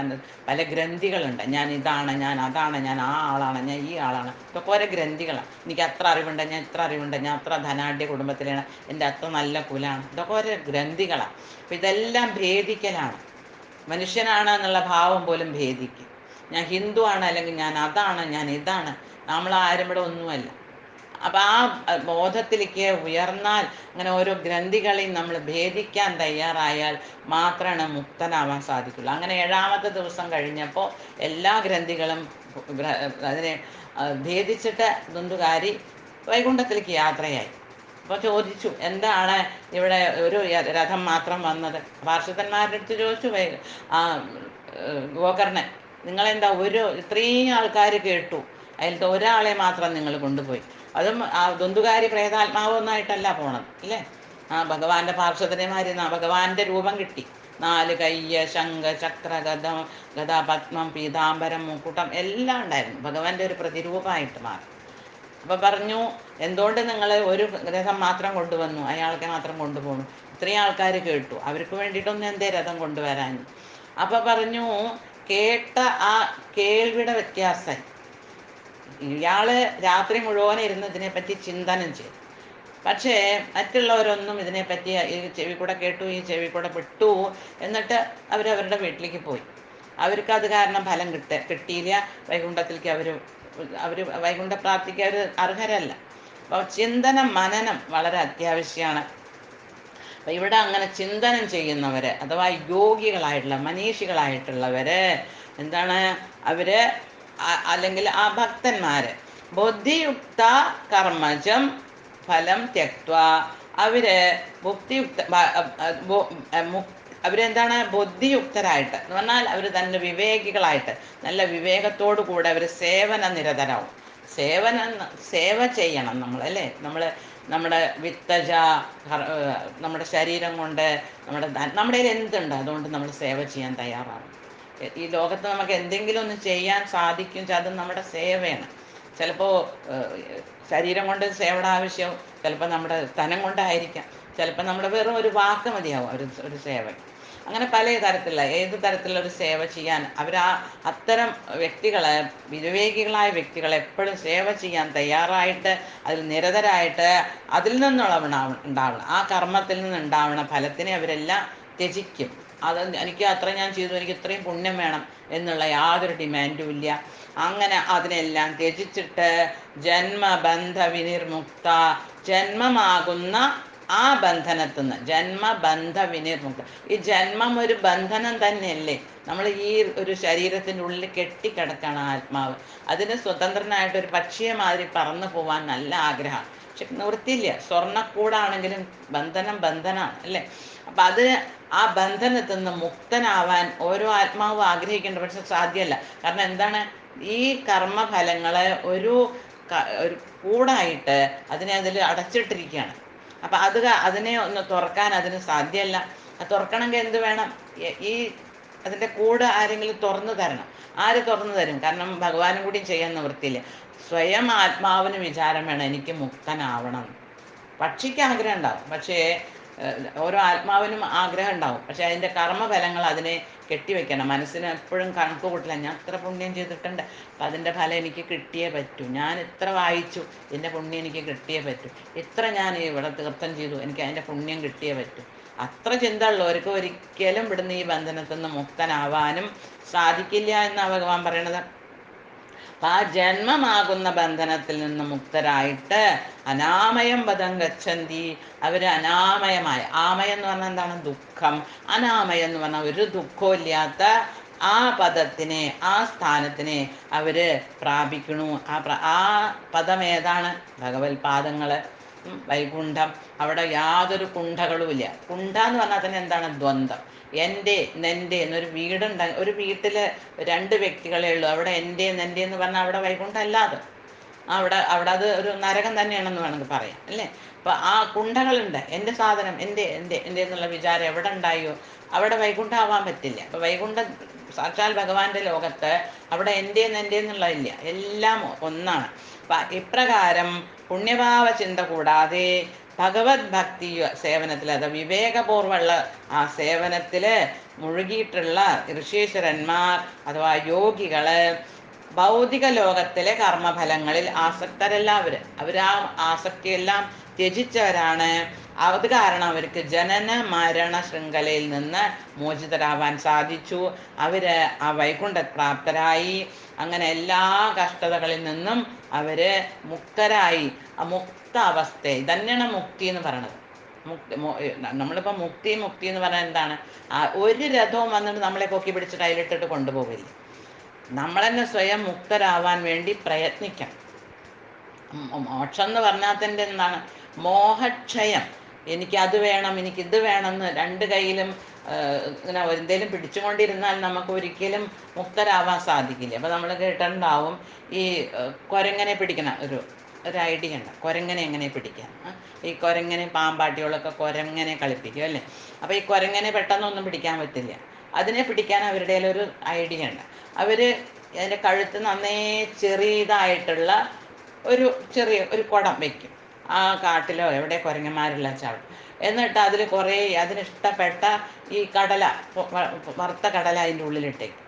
പല ഗ്രന്ഥികളുണ്ട്. ഞാൻ ഇതാണ്, ഞാൻ അതാണ്, ഞാൻ ആ ആളാണ്, ഞാൻ ഈ ആളാണ്. ഇതൊക്കെ ഓരോ ഗ്രന്ഥികളാണ്. എനിക്ക് അത്ര അറിവുണ്ട്, ഞാൻ ഇത്ര അറിവുണ്ട്, ഞാൻ അത്ര ധനാഢ്യ കുടുംബത്തിലാണ്, എൻ്റെ അത്ര നല്ല കുലാണ്. ഇതൊക്കെ ഓരോ ഗ്രന്ഥികളാണ്. അപ്പം ഇതെല്ലാം ഭേദിക്കലാണ്. മനുഷ്യനാണ് എന്നുള്ള ഭാവം പോലും ഭേദിക്കും. ഞാൻ ഹിന്ദു ആണ്, അല്ലെങ്കിൽ ഞാൻ അതാണ്, ഞാൻ ഇതാണ്. നമ്മളാരും ഇവിടെ ഒന്നുമല്ല. അപ്പം ആ ബോധത്തിലേക്ക് ഉയർന്നാൽ, അങ്ങനെ ഓരോ ഗ്രന്ഥികളെയും നമ്മൾ ഭേദിക്കാൻ തയ്യാറായാൽ മാത്രമാണ് മുക്തനാവാൻ സാധിക്കുള്ളൂ. അങ്ങനെ 7ാമത്തെ ദിവസം കഴിഞ്ഞപ്പോൾ എല്ലാ ഗ്രന്ഥികളും അതിനെ ഭേദിച്ചിട്ട് ദ്വന്ദ്കാരി വൈകുണ്ഠത്തിലേക്ക് യാത്രയായി. അപ്പോൾ ചോദിച്ചു, എന്താണ് ഇവിടെ ഒരു രഥം മാത്രം വന്നത്? പാർഷദന്മാരുടെ അടുത്ത് ചോദിച്ചു, ആ ഗോകർണൻ, നിങ്ങളെന്താ ഇത്രയും ആൾക്കാർ കേട്ടു, അതിലത്തെ ഒരാളെ മാത്രം നിങ്ങൾ കൊണ്ടുപോയി? അതും ആ ദുന്ദുകാരി പ്രേതാത്മാവൊന്നായിട്ടല്ല പോണത് അല്ലേ? ആ ഭഗവാന്റെ പാർശ്വതന്മാരുന്ന ഭഗവാന്റെ രൂപം കിട്ടി. 4 കയ്യ്, ശംഖ, ചക്ര, ഗദ, പത്മം, പീതാംബരം, മുക്കുട്ടം എല്ലാം ഉണ്ടായിരുന്നു. ഭഗവാന്റെ ഒരു പ്രതിരൂപമായിട്ട് മാറി. അപ്പൊ പറഞ്ഞു, എന്തുകൊണ്ട് നിങ്ങൾ ഒരു രഥം മാത്രം കൊണ്ടുവന്നു, അയാൾക്ക് മാത്രം കൊണ്ടുപോകണം? ഇത്രയും ആൾക്കാർ കേട്ടു, അവർക്ക് വേണ്ടിയിട്ടൊന്നും എന്തേ രഥം കൊണ്ടുവരാൻ? അപ്പൊ പറഞ്ഞു, കേട്ട ആ കേൾവിയുടെ വ്യത്യാസം. ഇയാള് രാത്രി മുഴുവൻ ഇരുന്ന് ഇതിനെപ്പറ്റി ചിന്തനം ചെയ്തു. പക്ഷേ മറ്റുള്ളവരൊന്നും ഇതിനെപ്പറ്റി ഈ ചെവി കൂടെ കേട്ടു, ഈ ചെവി കൂടെ വിട്ടു, എന്നിട്ട് അവരവരുടെ വീട്ടിലേക്ക് പോയി. അവർക്ക് അത് കാരണം ഫലം കിട്ടിയില്ല. വൈകുണ്ഠത്തിലേക്ക് അവർ വൈകുണ്ഠപ്രാപ്തിക്ക് അവർ അർഹരല്ല. അപ്പോൾ ചിന്തനം, മനനം വളരെ അത്യാവശ്യമാണ്. അപ്പം ഇവിടെ അങ്ങനെ ചിന്തനം ചെയ്യുന്നവർ, അഥവാ യോഗികളായിട്ടുള്ള മനീഷികളായിട്ടുള്ളവർ എന്താണ്, അവര് അല്ലെങ്കിൽ ആ ഭക്തന്മാർ ബുദ്ധിയുക്ത കർമ്മജം ഫലം ത്യക്വ, അവര് അവരെന്താണ്, ബുദ്ധിയുക്തരായിട്ട് എന്ന് പറഞ്ഞാൽ അവർ തന്നെ വിവേകികളായിട്ട് നല്ല വിവേകത്തോടു കൂടെ അവർ സേവന നിരതരാവും. സേവ ചെയ്യണം നമ്മൾ അല്ലേ? നമ്മുടെ വിത്തജ, നമ്മുടെ ശരീരം കൊണ്ട്, നമ്മുടെ കയ്യിൽ എന്തുണ്ട് അതുകൊണ്ട് നമ്മൾ സേവ ചെയ്യാൻ തയ്യാറാണ്. ഈ ലോകത്ത് നമുക്ക് എന്തെങ്കിലും ഒന്ന് ചെയ്യാൻ സാധിക്കും, അത് നമ്മുടെ സേവയാണ്. ചിലപ്പോൾ ശരീരം കൊണ്ട് സേവയുടെ ആവശ്യം, ചിലപ്പോൾ നമ്മുടെ ധനം കൊണ്ടായിരിക്കാം, ചിലപ്പോൾ നമ്മുടെ വെറും ഒരു വാക്ക് മതിയാവും ഒരു സേവ. അങ്ങനെ പല തരത്തിലുള്ള ഏത് തരത്തിലുള്ള ഒരു സേവ ചെയ്യാൻ അത്തരം വ്യക്തികളെ, വിവേകികളായ വ്യക്തികളെ എപ്പോഴും സേവ ചെയ്യാൻ തയ്യാറായിട്ട് അതിൽ നിരതരായിട്ട് അതിൽ നിന്നുള്ള ഉണ്ടാവണം, ആ കർമ്മത്തിൽ നിന്നുണ്ടാവണ ഫലത്തിനെ അവരെല്ലാം ത്യജിക്കും. എനിക്ക് അത്ര ഞാൻ ചെയ്തു, എനിക്ക് ഇത്രയും പുണ്യം വേണം എന്നുള്ള യാതൊരു ഡിമാൻഡും ഇല്ല. അങ്ങനെ അതിനെല്ലാം ത്യജിച്ചിട്ട് ജന്മബന്ധ വിനിർമുക്ത, ജന്മമാകുന്ന ആ ബന്ധനത്തിൽ നിന്ന്, ജന്മബന്ധ വിനിർമുക്ത. ഈ ജന്മം ഒരു ബന്ധനം തന്നെയല്ലേ? നമ്മൾ ഈ ഒരു ശരീരത്തിൻ്റെ ഉള്ളിൽ കെട്ടിക്കിടക്കാണ് ആത്മാവ്. അതിന് സ്വതന്ത്രനായിട്ട് ഒരു പക്ഷിയെ മാതിരി പറന്നു പോവാൻ നല്ല ആഗ്രഹമാണ്, പക്ഷെ നിവൃത്തിയില്ല. സ്വർണ്ണക്കൂടാണെങ്കിലും ബന്ധനമാണ് അല്ലേ? അപ്പം ആ ബന്ധനത്തിൽ നിന്ന് മുക്തനാവാൻ ഓരോ ആത്മാവും ആഗ്രഹിക്കേണ്ട, പക്ഷെ സാധ്യമല്ല. കാരണം എന്താണ്, ഈ കർമ്മഫലങ്ങളെ ഒരു കൂടായിട്ട് അതിൽ അടച്ചിട്ടിരിക്കുകയാണ്. അപ്പം അതിനെ ഒന്ന് തുറക്കാൻ അതിന് സാധ്യമല്ല. അത് തുറക്കണമെങ്കിൽ എന്ത് വേണം? അതിൻ്റെ കൂട് ആരെങ്കിലും തുറന്നു തരണം. ആര് തുറന്നു തരും? കാരണം ഭഗവാനും കൂടി ചെയ്യാൻ നിവൃത്തിയില്ല. സ്വയം ആത്മാവിന് വിചാരം വേണം, എനിക്ക് മുക്തനാവണം. പക്ഷിക്ക് ആഗ്രഹം ഉണ്ടാവും, പക്ഷേ ഓരോ ആത്മാവിനും ആഗ്രഹം ഉണ്ടാവും, പക്ഷെ അതിൻ്റെ കർമ്മഫലങ്ങൾ അതിനെ കെട്ടിവെക്കണം. മനസ്സിന് എപ്പോഴും കണക്ക് കൂട്ടില്ല, ഞാൻ ഇത്ര പുണ്യം ചെയ്തിട്ടുണ്ട്, അപ്പം അതിൻ്റെ ഫലം എനിക്ക് കിട്ടിയേ പറ്റൂ. ഞാൻ ഇത്ര വായിച്ചു, ഇതിൻ്റെ പുണ്യം എനിക്ക് കിട്ടിയേ പറ്റൂ. ഇത്ര ഞാൻ ഇവിടെ തീർത്ഥം ചെയ്തു, എനിക്ക് അതിൻ്റെ പുണ്യം കിട്ടിയേ പറ്റൂ. അത്ര ചിന്ത ഉള്ളവർക്ക് ഒരിക്കലും ഇവിടുന്ന് ഈ ബന്ധനത്തിൽ നിന്ന് മുക്തനാവാനും സാധിക്കില്ല എന്നാണ് ഭഗവാൻ പറയണത്. ആ ജന്മമാകുന്ന ബന്ധനത്തിൽ നിന്ന് മുക്തരായിട്ട് അനാമയം പദം ഗച്ഛന്തി, അവര് അനാമയമായ, ആമയം എന്ന് പറഞ്ഞാൽ എന്താണ്? ദുഃഖം. അനാമയം എന്ന് പറഞ്ഞാൽ ഒരു ദുഃഖവും ഇല്ലാത്ത ആ പദത്തിനെ, ആ സ്ഥാനത്തിനെ അവര് പ്രാപിക്കണു. ആ പദം ഏതാണ്? ഭഗവത് പാദങ്ങള്, വൈകുണ്ഠം. അവിടെ യാതൊരു കുണ്ഠകളുമില്ല. കുണ്ഠ എന്ന് പറഞ്ഞാൽ തന്നെ എന്താണ്? ദ്വന്ദ്വം. എൻ്റെ നെൻ്റെ എന്നൊരു വീടുണ്ടെങ്കിൽ, ഒരു വീട്ടിൽ 2 വ്യക്തികളേ ഉള്ളൂ, അവിടെ എൻ്റെ നെൻ്റെ എന്ന് പറഞ്ഞാൽ അവിടെ വൈകുണ്ഠം അല്ലാതെ അവിടെ അത് ഒരു നരകം തന്നെയാണെന്ന് വേണമെങ്കിൽ പറയാം അല്ലേ? അപ്പം ആ കുണ്ഠകളുണ്ട്. എൻ്റെ സാധനം എൻ്റെ എൻ്റെ എൻ്റെ എന്നുള്ള വിചാരം എവിടെ ഉണ്ടായോ അവിടെ വൈകുണ്ഠം ആവാൻ പറ്റില്ല. അപ്പം വൈകുണ്ഠം സാക്ഷാൽ ഭഗവാന്റെ ലോകത്ത് അവിടെ എൻ്റെ എന്നുള്ളതില്ല, എല്ലാം ഒന്നാണ്. അപ്പം ഇപ്രകാരം പുണ്യഭാവ ചിന്ത കൂടാതെ ഭഗവത് ഭക്തി സേവനത്തിൽ, അത് വിവേകപൂർവമുള്ള ആ സേവനത്തിൽ മുഴുകിയിട്ടുള്ള ഋഷീശ്വരന്മാർ അഥവാ യോഗികള് ഭൗതിക ലോകത്തിലെ കർമ്മഫലങ്ങളിൽ ആസക്തരല്ല. അവർ ആ ആസക്തിയെല്ലാം ത്യജിച്ചവരാണ്. അത് കാരണം അവർക്ക് ജനന മരണ ശൃംഖലയിൽ നിന്ന് മോചിതരാവാൻ സാധിച്ചു. അവര് ആ വൈകുണ്ഠപ്രാപ്തരായി. അങ്ങനെ എല്ലാ കഷ്ടതകളിൽ നിന്നും അവര് മുക്തരായി. ആ മുക്ത അവസ്ഥ ഇതന്നെയാണ് മുക്തി എന്ന് പറയണത്. നമ്മളിപ്പോൾ മുക്തി എന്ന് പറഞ്ഞാൽ എന്താണ്? ഒരു രഥവും വന്നിട്ട് നമ്മളെ പൊക്കി പിടിച്ച് കയ്യിലിട്ടിട്ട് കൊണ്ടുപോകില്ല. നമ്മൾ തന്നെ സ്വയം മുക്തരാവാൻ വേണ്ടി പ്രയത്നിക്കണം. മോക്ഷം എന്ന് പറഞ്ഞാൽ തന്നെ എന്താണ്? മോഹക്ഷയം, എനിക്കത് വേണം എനിക്കിത് വേണമെന്ന് രണ്ട് കയ്യിലും ഇങ്ങനെ എന്തെങ്കിലും പിടിച്ചുകൊണ്ടിരുന്നാൽ നമുക്ക് ഒരിക്കലും മുക്തരാവാൻ സാധിക്കില്ല. അപ്പോൾ നമ്മൾ കേട്ടിട്ടുണ്ടാവും ഈ കുരങ്ങനെ പിടിക്കണ ഒരു ഐഡിയ ഉണ്ട്, കുരങ്ങനെ എങ്ങനെ പിടിക്കാം. ഈ കുരങ്ങനെ പാമ്പാട്ടികളൊക്കെ കുരങ്ങനെ കളിപ്പിക്കും അല്ലേ. അപ്പോൾ ഈ കുരങ്ങനെ പെട്ടെന്നൊന്നും പിടിക്കാൻ പറ്റില്ല. അതിനെ പിടിക്കാൻ അവരുടെ ഒരു ഐഡിയ ഉണ്ട്. അവർ അതിൻ്റെ കഴുത്ത് നന്നേ ചെറിയതായിട്ടുള്ള ചെറിയ ഒരു കുടം വയ്ക്കും ആ കാട്ടിലോ എവിടെ കുരങ്ങന്മാരുള്ള ചാവട്ട്. എന്നിട്ട് അതിൽ കുറേ അതിനിഷ്ടപ്പെട്ട ഈ കടല, വറുത്ത കടല അതിൻ്റെ ഉള്ളിലിട്ടേക്കും.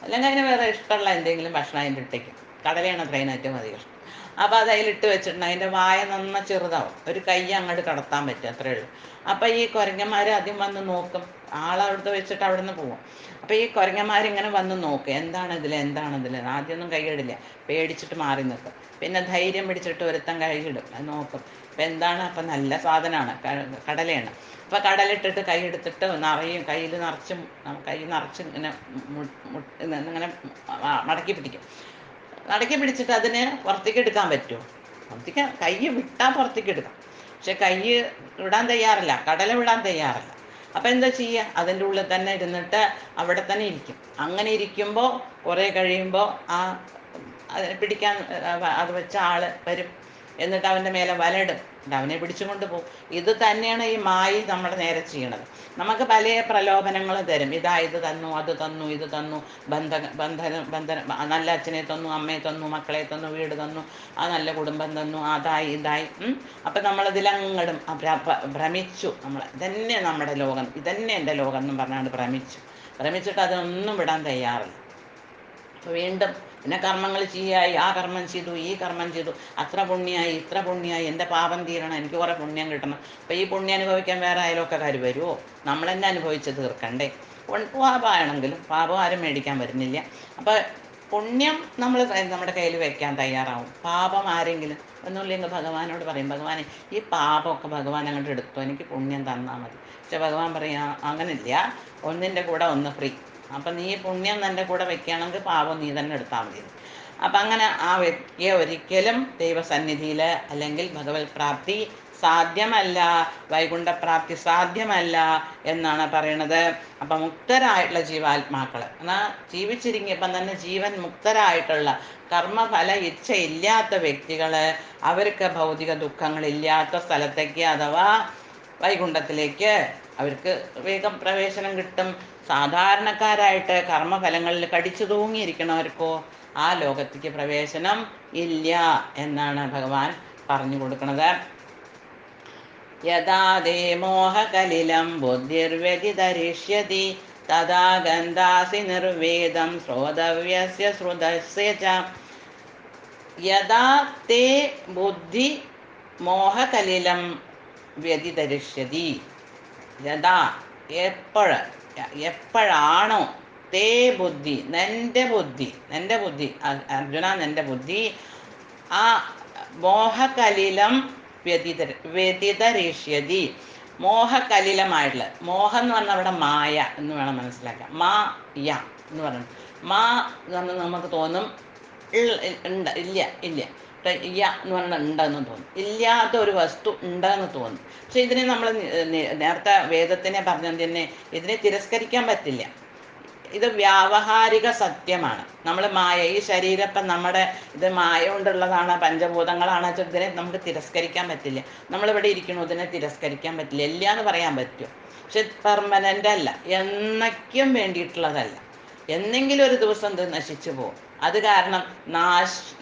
അല്ലെങ്കിൽ അതിന് വേറെ ഇഷ്ടമുള്ള എന്തെങ്കിലും ഭക്ഷണം അതിൻ്റെ ഇട്ടേക്കും. കടലയാണ് അത്രയും ഏറ്റവും അധികം ഇഷ്ടം. അപ്പോൾ അത് അതിലിട്ട് വെച്ചിട്ടുണ്ട്. അതിൻ്റെ വായ നന്ന ചെറുതാവും, ഒരു കൈ അങ്ങോട്ട് കടത്താൻ പറ്റും, അത്രേ ഉള്ളൂ. അപ്പോൾ ഈ കുരങ്ങന്മാർ ആദ്യം വന്ന് നോക്കും, ആളവിടുത്തെ വെച്ചിട്ട് അവിടെ നിന്ന് പോവും. അപ്പോൾ ഈ കുരങ്ങന്മാരിങ്ങനെ വന്ന് നോക്കും, എന്താണിതിൽ. ആദ്യമൊന്നും കൈയിടില്ല, പേടിച്ചിട്ട് മാറി നിൽക്കും. പിന്നെ ധൈര്യം പിടിച്ചിട്ട് ഒരുത്തൻ കൈയിടും, അത് നോക്കും. അപ്പം എന്താണ്, അപ്പം നല്ല സാധനമാണ്, കടലയാണ്. അപ്പോൾ കടലിട്ടിട്ട് കൈ എടുത്തിട്ട് നിറയും, കൈ നിറച്ച് ഇങ്ങനെ മടക്കി പിടിക്കും. മടക്കി പിടിച്ചിട്ട് അതിന് പുറത്തേക്ക് എടുക്കാൻ പറ്റുമോ? കൈ വിട്ടാൽ പുറത്തേക്ക് എടുക്കാം, പക്ഷെ കൈ വിടാൻ തയ്യാറല്ല, കടല വിടാൻ തയ്യാറല്ല. അപ്പം എന്താ ചെയ്യുക? അതിൻ്റെ ഉള്ളിൽ തന്നെ ഇരുന്നിട്ട് അവിടെ തന്നെ ഇരിക്കും. അങ്ങനെ ഇരിക്കുമ്പോൾ കുറേ കഴിയുമ്പോൾ അതിനെ പിടിക്കാൻ അത് വെച്ച ആൾ വരും. എന്നിട്ട് അവൻ്റെ മേലെ വലയിടും, അവനെ പിടിച്ചുകൊണ്ട് പോകും. ഇത് തന്നെയാണ് ഈ മായി നമ്മുടെ നേരെ ചെയ്യണത്. നമുക്ക് പല പ്രലോഭനങ്ങൾ തരും. ഇത് തന്നു, അത് തന്നു, ഇത് തന്നു, ബന്ധനം, നല്ല അച്ഛനെ തന്നു, അമ്മയെ തന്നു, മക്കളെ തന്നു, വീട് തന്നു, ആ നല്ല കുടുംബം തന്നു, അതായി ഇതായി. അപ്പം നമ്മളിതിലങ്ങടും ഭ്രമിച്ചു. ഇതന്നെ നമ്മുടെ ലോകം, ഇതന്നെ എൻ്റെ ലോകം എന്നും പറഞ്ഞാണ്ട് ഭ്രമിച്ചിട്ട് അതൊന്നും വിടാൻ തയ്യാറില്ല. അപ്പോൾ വീണ്ടും പിന്നെ കർമ്മങ്ങൾ ചെയ്യായി, ആ കർമ്മം ചെയ്തു, ഈ കർമ്മം ചെയ്തു, അത്ര പുണ്യമായി, ഇത്ര പുണ്യമായി, എൻ്റെ പാപം തീരണം, എനിക്ക് കുറേ പുണ്യം കിട്ടണം. അപ്പോൾ ഈ പുണ്യം അനുഭവിക്കാൻ വേറെ അയൽവക്കക്കാർ വരുമോ? നമ്മൾ തന്നെ അനുഭവിച്ച് തീർക്കണ്ടേ? പാപമാണെങ്കിലും പാപം ആരും മേടിക്കാൻ വരുന്നില്ല. അപ്പോൾ പുണ്യം നമ്മൾ നമ്മുടെ കയ്യിൽ വെക്കാൻ തയ്യാറാവും. പാപം ആരെങ്കിലും ഒന്നുമില്ലെങ്കിൽ ഭഗവാനോട് പറയും, ഭഗവാനെ ഈ പാപമൊക്കെ ഭഗവാൻ അങ്ങോട്ട് എടുത്തു, എനിക്ക് പുണ്യം തന്നാൽ മതി. പക്ഷെ ഭഗവാൻ പറയാം, അങ്ങനില്ല, ഒന്നിൻ്റെ കൂടെ ഒന്ന് ഫ്രീ. അപ്പം നീ പുണ്യം നിൻ്റെ കൂടെ വെക്കുകയാണെങ്കിൽ പാപം നീ തന്നെ എടുത്താൽ മതി. അപ്പം അങ്ങനെ ആ വ്യക്തിയെ ഒരിക്കലും ദൈവസന്നിധിയിൽ അല്ലെങ്കിൽ ഭഗവത് പ്രാപ്തി സാധ്യമല്ല, വൈകുണ്ഠപ്രാപ്തി സാധ്യമല്ല എന്നാണ് പറയണത്. അപ്പം മുക്തരായിട്ടുള്ള ജീവാത്മാക്കൾ എന്നാൽ ജീവിച്ചിരിങ്ങിയപ്പം തന്നെ ജീവൻ മുക്തരായിട്ടുള്ള കർമ്മഫല ഇച്ഛയില്ലാത്ത വ്യക്തികൾ, അവർക്ക് ഭൗതിക ദുഃഖങ്ങളില്ലാത്ത സ്ഥലത്തേക്ക് അഥവാ വൈകുണ്ഠത്തിലേക്ക് അവർക്ക് വേഗം പ്രവേശനം കിട്ടും. സാധാരണക്കാരായിട്ട് കർമ്മഫലങ്ങളിൽ കടിച്ചു തൂങ്ങിയിരിക്കണവർക്കോ ആ ലോകത്തേക്ക് പ്രവേശനം ഇല്ല എന്നാണ് ഭഗവാൻ പറഞ്ഞു കൊടുക്കുന്നത്. യഥാ ദേ മോഹകലിലം ബുദ്ധിർവ്യതിതരിഷ്യതി തഥാ ഗന്ധാസി നിർവേദം ശ്രോതവ്യസ്യ ശ്രുതസ്യ ച. യഥാ തേ ബുദ്ധി മോഹകലിലം വ്യതിതരിഷ്യതി. യഥാ എപ്പോഴാണോ തേ ബുദ്ധി നിൻ്റെ ബുദ്ധി അർജുന, നിൻ്റെ ബുദ്ധി ആ മോഹകലിലം വ്യതിതരിഷ്യതി, മോഹകലിലമായിട്ടുള്ള, മോഹം എന്ന് പറഞ്ഞാൽ അവിടെ മായ എന്ന് വേണം മനസ്സിലാക്കാം. യ എന്ന് പറഞ്ഞു, എന്ന് പറഞ്ഞാൽ നമുക്ക് തോന്നും ഉണ്ട്, ഇല്ല എന്ന് പറഞ്ഞാൽ ഉണ്ടെന്ന് തോന്നും, ഇല്ലാത്ത ഒരു വസ്തു ഉണ്ടെന്ന് തോന്നും. പക്ഷെ ഇതിനെ നമ്മൾ നേരത്തെ വേദത്തിനെ പറഞ്ഞത് തന്നെ, ഇതിനെ തിരസ്കരിക്കാൻ പറ്റില്ല. ഇത് വ്യാവഹാരിക സത്യമാണ്. നമ്മൾ മായ, ഈ ശരീരം ഇപ്പം നമ്മുടെ ഇത് മായ കൊണ്ടുള്ളതാണ്, പഞ്ചഭൂതങ്ങളാണ്, ഇതിനെ നമുക്ക് തിരസ്കരിക്കാൻ പറ്റില്ല. നമ്മളിവിടെ ഇരിക്കണു, ഇതിനെ തിരസ്കരിക്കാൻ പറ്റില്ല. ഇല്ല എന്ന് പറയാൻ പറ്റും, പക്ഷെ പെർമനൻ്റ് അല്ല, എന്നയ്ക്കും വേണ്ടിയിട്ടുള്ളതല്ല. എന്നെങ്കിലും ഒരു ദിവസം ഇത് നശിച്ചു പോകും. അത് കാരണം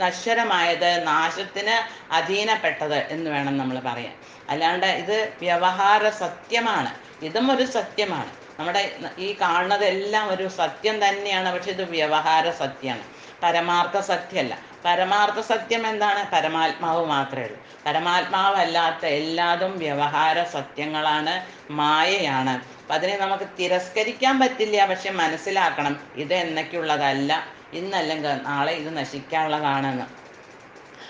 നശ്വരമായത്, നാശത്തിന് അധീനപ്പെട്ടത് എന്ന് വേണം നമ്മൾ പറയാൻ. അല്ലാണ്ട് ഇത് വ്യവഹാര സത്യമാണ്, ഇതും ഒരു സത്യമാണ്. നമ്മുടെ ഈ കാണുന്നതെല്ലാം ഒരു സത്യം തന്നെയാണ്, പക്ഷെ ഇത് വ്യവഹാര സത്യമാണ്, പരമാർത്ഥ സത്യമല്ല. പരമാർത്ഥ സത്യം എന്താണ്? പരമാത്മാവ് മാത്രമേ ഉള്ളൂ. പരമാത്മാവല്ലാത്ത എല്ലാതും വ്യവഹാര സത്യങ്ങളാണ്, മായയാണ്. അപ്പം അതിനെ നമുക്ക് തിരസ്കരിക്കാൻ പറ്റില്ല, പക്ഷെ മനസ്സിലാക്കണം ഇത് എന്നൊക്കെയുള്ളതല്ല, ഇന്നല്ലെങ്കിൽ നാളെ ഇത് നശിക്കാനുള്ളതാണെന്ന്.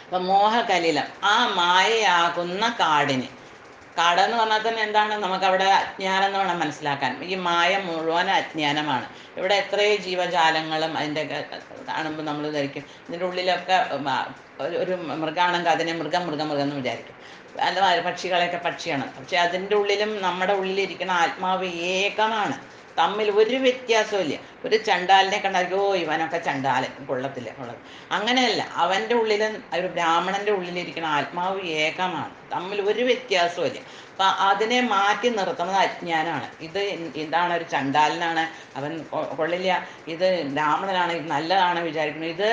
അപ്പം മോഹകലിലം, ആ മായയാകുന്ന കാടിന് കാടെന്ന് പറഞ്ഞാൽ തന്നെ എന്താണ്, നമുക്കവിടെ അജ്ഞാനം എന്ന് വേണം മനസ്സിലാക്കാൻ. ഈ മായ മുഴുവൻ അജ്ഞാനമാണ്. ഇവിടെ എത്രയോ ജീവജാലങ്ങളും അതിൻ്റെ കാണുമ്പോൾ നമ്മൾ ധരിക്കും ഇതിൻ്റെ ഉള്ളിലൊക്കെ ഒരു മൃഗാണെങ്കിൽ അതിനെ മൃഗം മൃഗം മൃഗം എന്ന് വിചാരിക്കും. അല്ല, പക്ഷികളെയൊക്കെ പക്ഷിയാണ്. പക്ഷെ അതിൻ്റെ ഉള്ളിലും നമ്മുടെ ഉള്ളിലിരിക്കുന്ന ആത്മാവ് ഏകമാണ്. തമ്മിൽ ഒരു വ്യത്യാസവും ഇല്ല. ഒരു ചണ്ടാലിനെ കണ്ടാൽ ഇവനൊക്കെ ചണ്ടാലൻ, കൊള്ളത്തില്ല കൊള്ളത്. അങ്ങനെയല്ല, അവൻ്റെ ഉള്ളിൽ, ഒരു ബ്രാഹ്മണൻ്റെ ഉള്ളിലിരിക്കുന്ന ആത്മാവ് ഏകമാണ്. തമ്മിൽ ഒരു വ്യത്യാസവും ഇല്ല. അപ്പം അതിനെ മാറ്റി നിർത്തുന്നത് അജ്ഞാനമാണ്. ഇതാണ് ഒരു ചണ്ടാലനാണ്, അവൻ കൊള്ളില്ല, ഇത് ബ്രാഹ്മണനാണ്, ഇത് നല്ലതാണ് വിചാരിക്കുന്നത്. ഇത്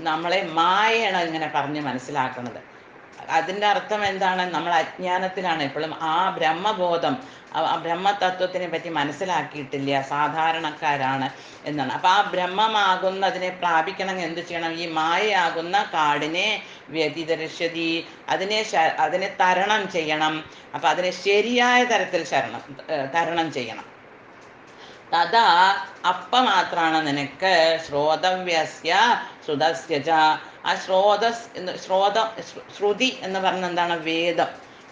നമ്മളെ മായയാണ് ഇങ്ങനെ പറഞ്ഞ് മനസ്സിലാക്കുന്നത്. അതിൻ്റെ അർത്ഥം എന്താണ്? നമ്മൾ അജ്ഞാനത്തിലാണ് എപ്പോഴും. ആ ബ്രഹ്മബോധം, ആ ബ്രഹ്മതത്വത്തിനെ പറ്റി മനസ്സിലാക്കിയിട്ടില്ല, സാധാരണക്കാരാണ് എന്നാണ്. അപ്പം ആ ബ്രഹ്മമാകുന്നതിനെ പ്രാപിക്കണമെങ്കിൽ എന്ത് ചെയ്യണം? ഈ മായയാകുന്ന കാടിനെ വ്യതിദർശതി, അതിനെ തരണം ചെയ്യണം. അപ്പം അതിനെ ശരിയായ തരത്തിൽ തരണം ചെയ്യണം. തഥാ മാത്രമാണ് നിനക്ക് ശ്രോതവ്യസ്യ ശ്രുതസ്യ. ആ ശ്രുതി എന്ന് പറഞ്ഞ എന്താണ്?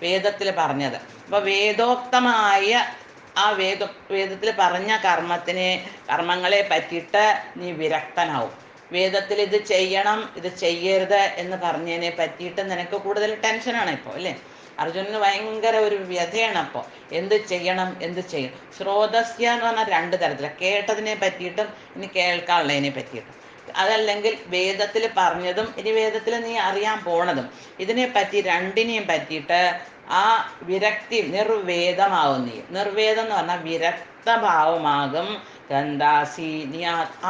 വേദത്തിൽ പറഞ്ഞത്. അപ്പോൾ വേദോക്തമായ ആ വേദത്തിൽ പറഞ്ഞ കർമ്മങ്ങളെ പറ്റിയിട്ട് നീ വിരക്തനാവും. വേദത്തിൽ ഇത് ചെയ്യണം, ഇത് ചെയ്യരുത് എന്ന് പറഞ്ഞതിനെ പറ്റിയിട്ട് നിനക്ക് കൂടുതൽ ടെൻഷനാണ് ഇപ്പോൾ, അല്ലേ? അർജുനന് ഭയങ്കര ഒരു വ്യഥയാണ്. അപ്പോൾ എന്ത് ചെയ്യണം, എന്ത് ചെയ്യണം. ശ്രോതസ്യ എന്ന് പറഞ്ഞാൽ രണ്ട് തരത്തിലാണ്. കേട്ടതിനെ പറ്റിയിട്ടും ഇനി കേൾക്കാനുള്ളതിനെ പറ്റിയിട്ടും. അതല്ലെങ്കിൽ വേദത്തിൽ പറഞ്ഞതും ഇനി വേദത്തിൽ നീ അറിയാൻ പോണതും. ഇതിനെപ്പറ്റി രണ്ടിനെയും പറ്റിയിട്ട് ആ വിരക്തി, നിർവേദമാവും നീ. നിർവേദം എന്ന് പറഞ്ഞാൽ വിരക്തഭാവമാകും. ഗന്ധാസി, നീ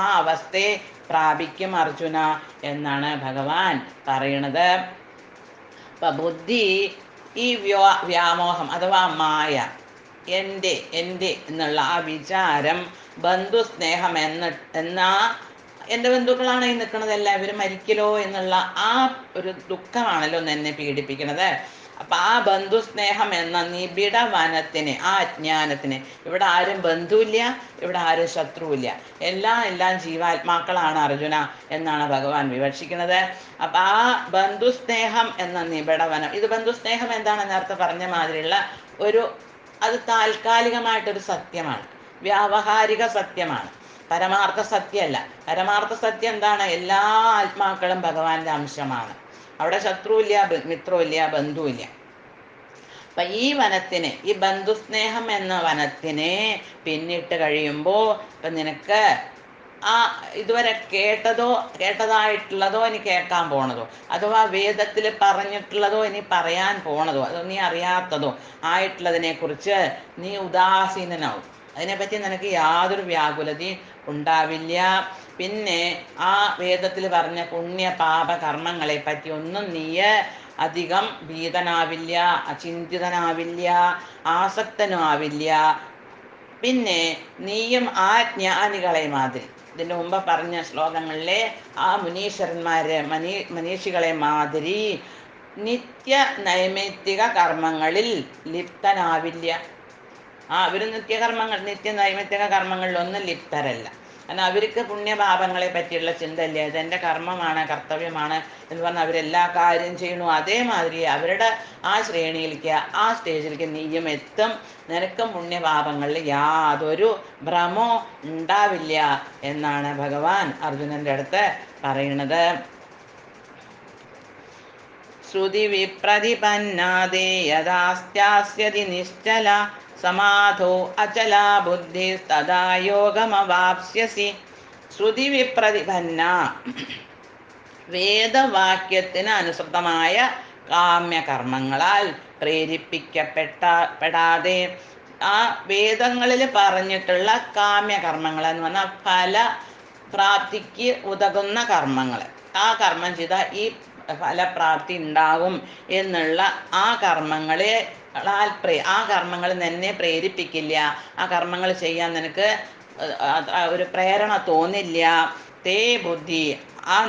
ആ അവസ്ഥയെ പ്രാപിക്കും അർജുന എന്നാണ് ഭഗവാൻ പറയണത്. അപ്പം ബുദ്ധി, ഈ വ്യാമോഹം അഥവാ മായ, എൻ്റെ എന്നുള്ള ആ വിചാരം, ബന്ധുസ്നേഹം എൻ്റെ ബന്ധുക്കളാണ് ഈ നിൽക്കുന്നത്, എല്ലാവരും മരിക്കലോ എന്നുള്ള ആ ഒരു ദുഃഖമാണല്ലോ എന്നെ പീഡിപ്പിക്കുന്നത്. അപ്പം ആ ബന്ധുസ്നേഹം എന്ന നിബിഡ വനത്തിന്, ആ അജ്ഞാനത്തിന്, ഇവിടെ ആരും ബന്ധുവില്ല, ഇവിടെ ആരും ശത്രുവില്ല, എല്ലാം ജീവാത്മാക്കളാണ് അർജുന എന്നാണ് ഭഗവാൻ വിവക്ഷിക്കുന്നത്. അപ്പം ആ ബന്ധുസ്നേഹം എന്ന നിബിഡ വനം, ഇത് ബന്ധുസ്നേഹം എന്താണ്? നേരത്തെ പറഞ്ഞ മാതിരിയുള്ള അത് താൽക്കാലികമായിട്ടൊരു സത്യമാണ്, വ്യാവഹാരിക സത്യമാണ്, പരമാർത്ഥ സത്യമല്ല. പരമാർത്ഥ സത്യം എന്താണ്? എല്ലാ ആത്മാക്കളും ഭഗവാന്റെ അംശമാണ്. അവിടെ ശത്രുവില്ല, മിത്രമില്ല, ബന്ധുവില്ല. അപ്പം ഈ വനത്തിന്, ഈ ബന്ധുസ്നേഹം എന്ന വനത്തിനെ പിന്നിട്ട് കഴിയുമ്പോൾ ഇപ്പം നിനക്ക് ആ ഇതുവരെ കേട്ടതായിട്ടുള്ളതോ ഇനി കേൾക്കാൻ പോണതോ, അഥവാ വേദത്തിൽ പറഞ്ഞിട്ടുള്ളതോ ഇനി പറയാൻ പോണതോ, അതോ നീ അറിയാത്തതോ ആയിട്ടുള്ളതിനെക്കുറിച്ച് നീ ഉദാസീനനാവും. അതിനെപ്പറ്റി നിനക്ക് യാതൊരു വ്യാകുലതയും ഉണ്ടാവില്ല. പിന്നെ ആ വേദത്തിൽ പറഞ്ഞ പുണ്യ പാപ കർമ്മങ്ങളെ പറ്റി ഒന്നും നീ അധികം ഭീതനാവില്ല, അചിന്തിതനാവില്ല, ആസക്തനാവില്ല. പിന്നെ നീയും ആ ജ്ഞാനികളെ മാതിരി, ഇതിൻ്റെ മുമ്പ് പറഞ്ഞ ശ്ലോകങ്ങളിലെ ആ മനീഷികളെ മാതിരി നിത്യ നൈമിത്തിക കർമ്മങ്ങളിൽ ലിപ്തനാവില്ല. അവർ നിത്യ നൈമിത്തിക കർമ്മങ്ങളിലൊന്നും ലിപ്തരല്ല. കാരണം അവർക്ക് പുണ്യപാപങ്ങളെ പറ്റിയുള്ള ചിന്തയില്ല. ഇതെൻ്റെ കർമ്മമാണ്, കർത്തവ്യമാണ് എന്ന് പറഞ്ഞാൽ അവരെല്ലാ കാര്യം ചെയ്യണു. അതേമാതിരി അവരുടെ ആ ശ്രേണിയിലേക്ക്, ആ സ്റ്റേജിലേക്ക് നീയും എത്തും. നിനക്കും പുണ്യപാപങ്ങളിൽ യാതൊരു ഭ്രമോ ഉണ്ടാവില്ല എന്നാണ് ഭഗവാൻ അർജുനൻ്റെ അടുത്ത് പറയുന്നത്. ശ്രുതി വിപ്രതിപന്നാദേ യഥാസ്യാസ്യതി നിശ്ചല സമാധോ അചല ബുദ്ധി തഥാ യോഗമവാപ്സ്യസി. ശ്രുതി വിപ്രതിപന്ന, വേദവാക്യത്തിന് അനുസൃതമായ കാമ്യകർമ്മങ്ങളാൽ പ്രേരിപ്പിക്കപ്പെടാതെ, ആ വേദങ്ങളിൽ പറഞ്ഞിട്ടുള്ള കാമ്യകർമ്മങ്ങൾ എന്ന് പറഞ്ഞാൽ ഫലപ്രാപ്തിക്ക് ഉതകുന്ന കർമ്മങ്ങൾ, ആ കർമ്മം ചെയ്താൽ ഈ ഫലപ്രാപ്തി ഉണ്ടാകും എന്നുള്ള ആ കർമ്മങ്ങളെ ആ കർമ്മങ്ങൾ നിന്നെ പ്രേരിപ്പിക്കില്ല. ആ കർമ്മങ്ങൾ ചെയ്യാൻ നിനക്ക് ഒരു പ്രേരണ തോന്നില്ല. തേ ബുദ്ധി,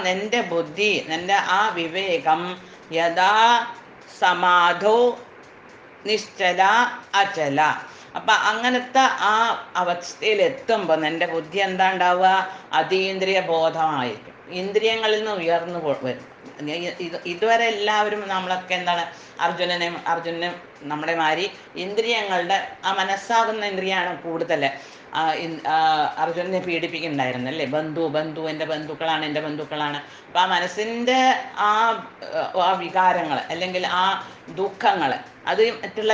നിന്റെ ബുദ്ധി, നിന്റെ ആ വിവേകം, യഥാ സമാധോ നിശ്ചല അചല. അപ്പം അങ്ങനത്തെ ആ അവസ്ഥയിലെത്തുമ്പോൾ നിന്റെ ബുദ്ധി എന്താ ഉണ്ടാവുക? അതീന്ദ്രിയ ബോധമായിരിക്കും. ഇന്ദ്രിയങ്ങളിൽ നിന്ന് ഉയർന്നു വരും. ഇതുവരെ എല്ലാവരും നമ്മളൊക്കെ എന്താണ് അർജുനനും നമ്മുടെ മാതിരി ഇന്ദ്രിയങ്ങളുടെ ആ മനസ്സാകുന്ന ഇന്ദ്രിയാണ് കൂടുതൽ അർജുനനെ പീഡിപ്പിക്കുന്നുണ്ടായിരുന്നു അല്ലേ. ബന്ധു എൻ്റെ ബന്ധുക്കളാണ്, എൻ്റെ ബന്ധുക്കളാണ്. അപ്പം ആ മനസ്സിൻ്റെ ആ ആ വികാരങ്ങൾ അല്ലെങ്കിൽ ആ ദുഃഖങ്ങൾ അത് മറ്റുള്ള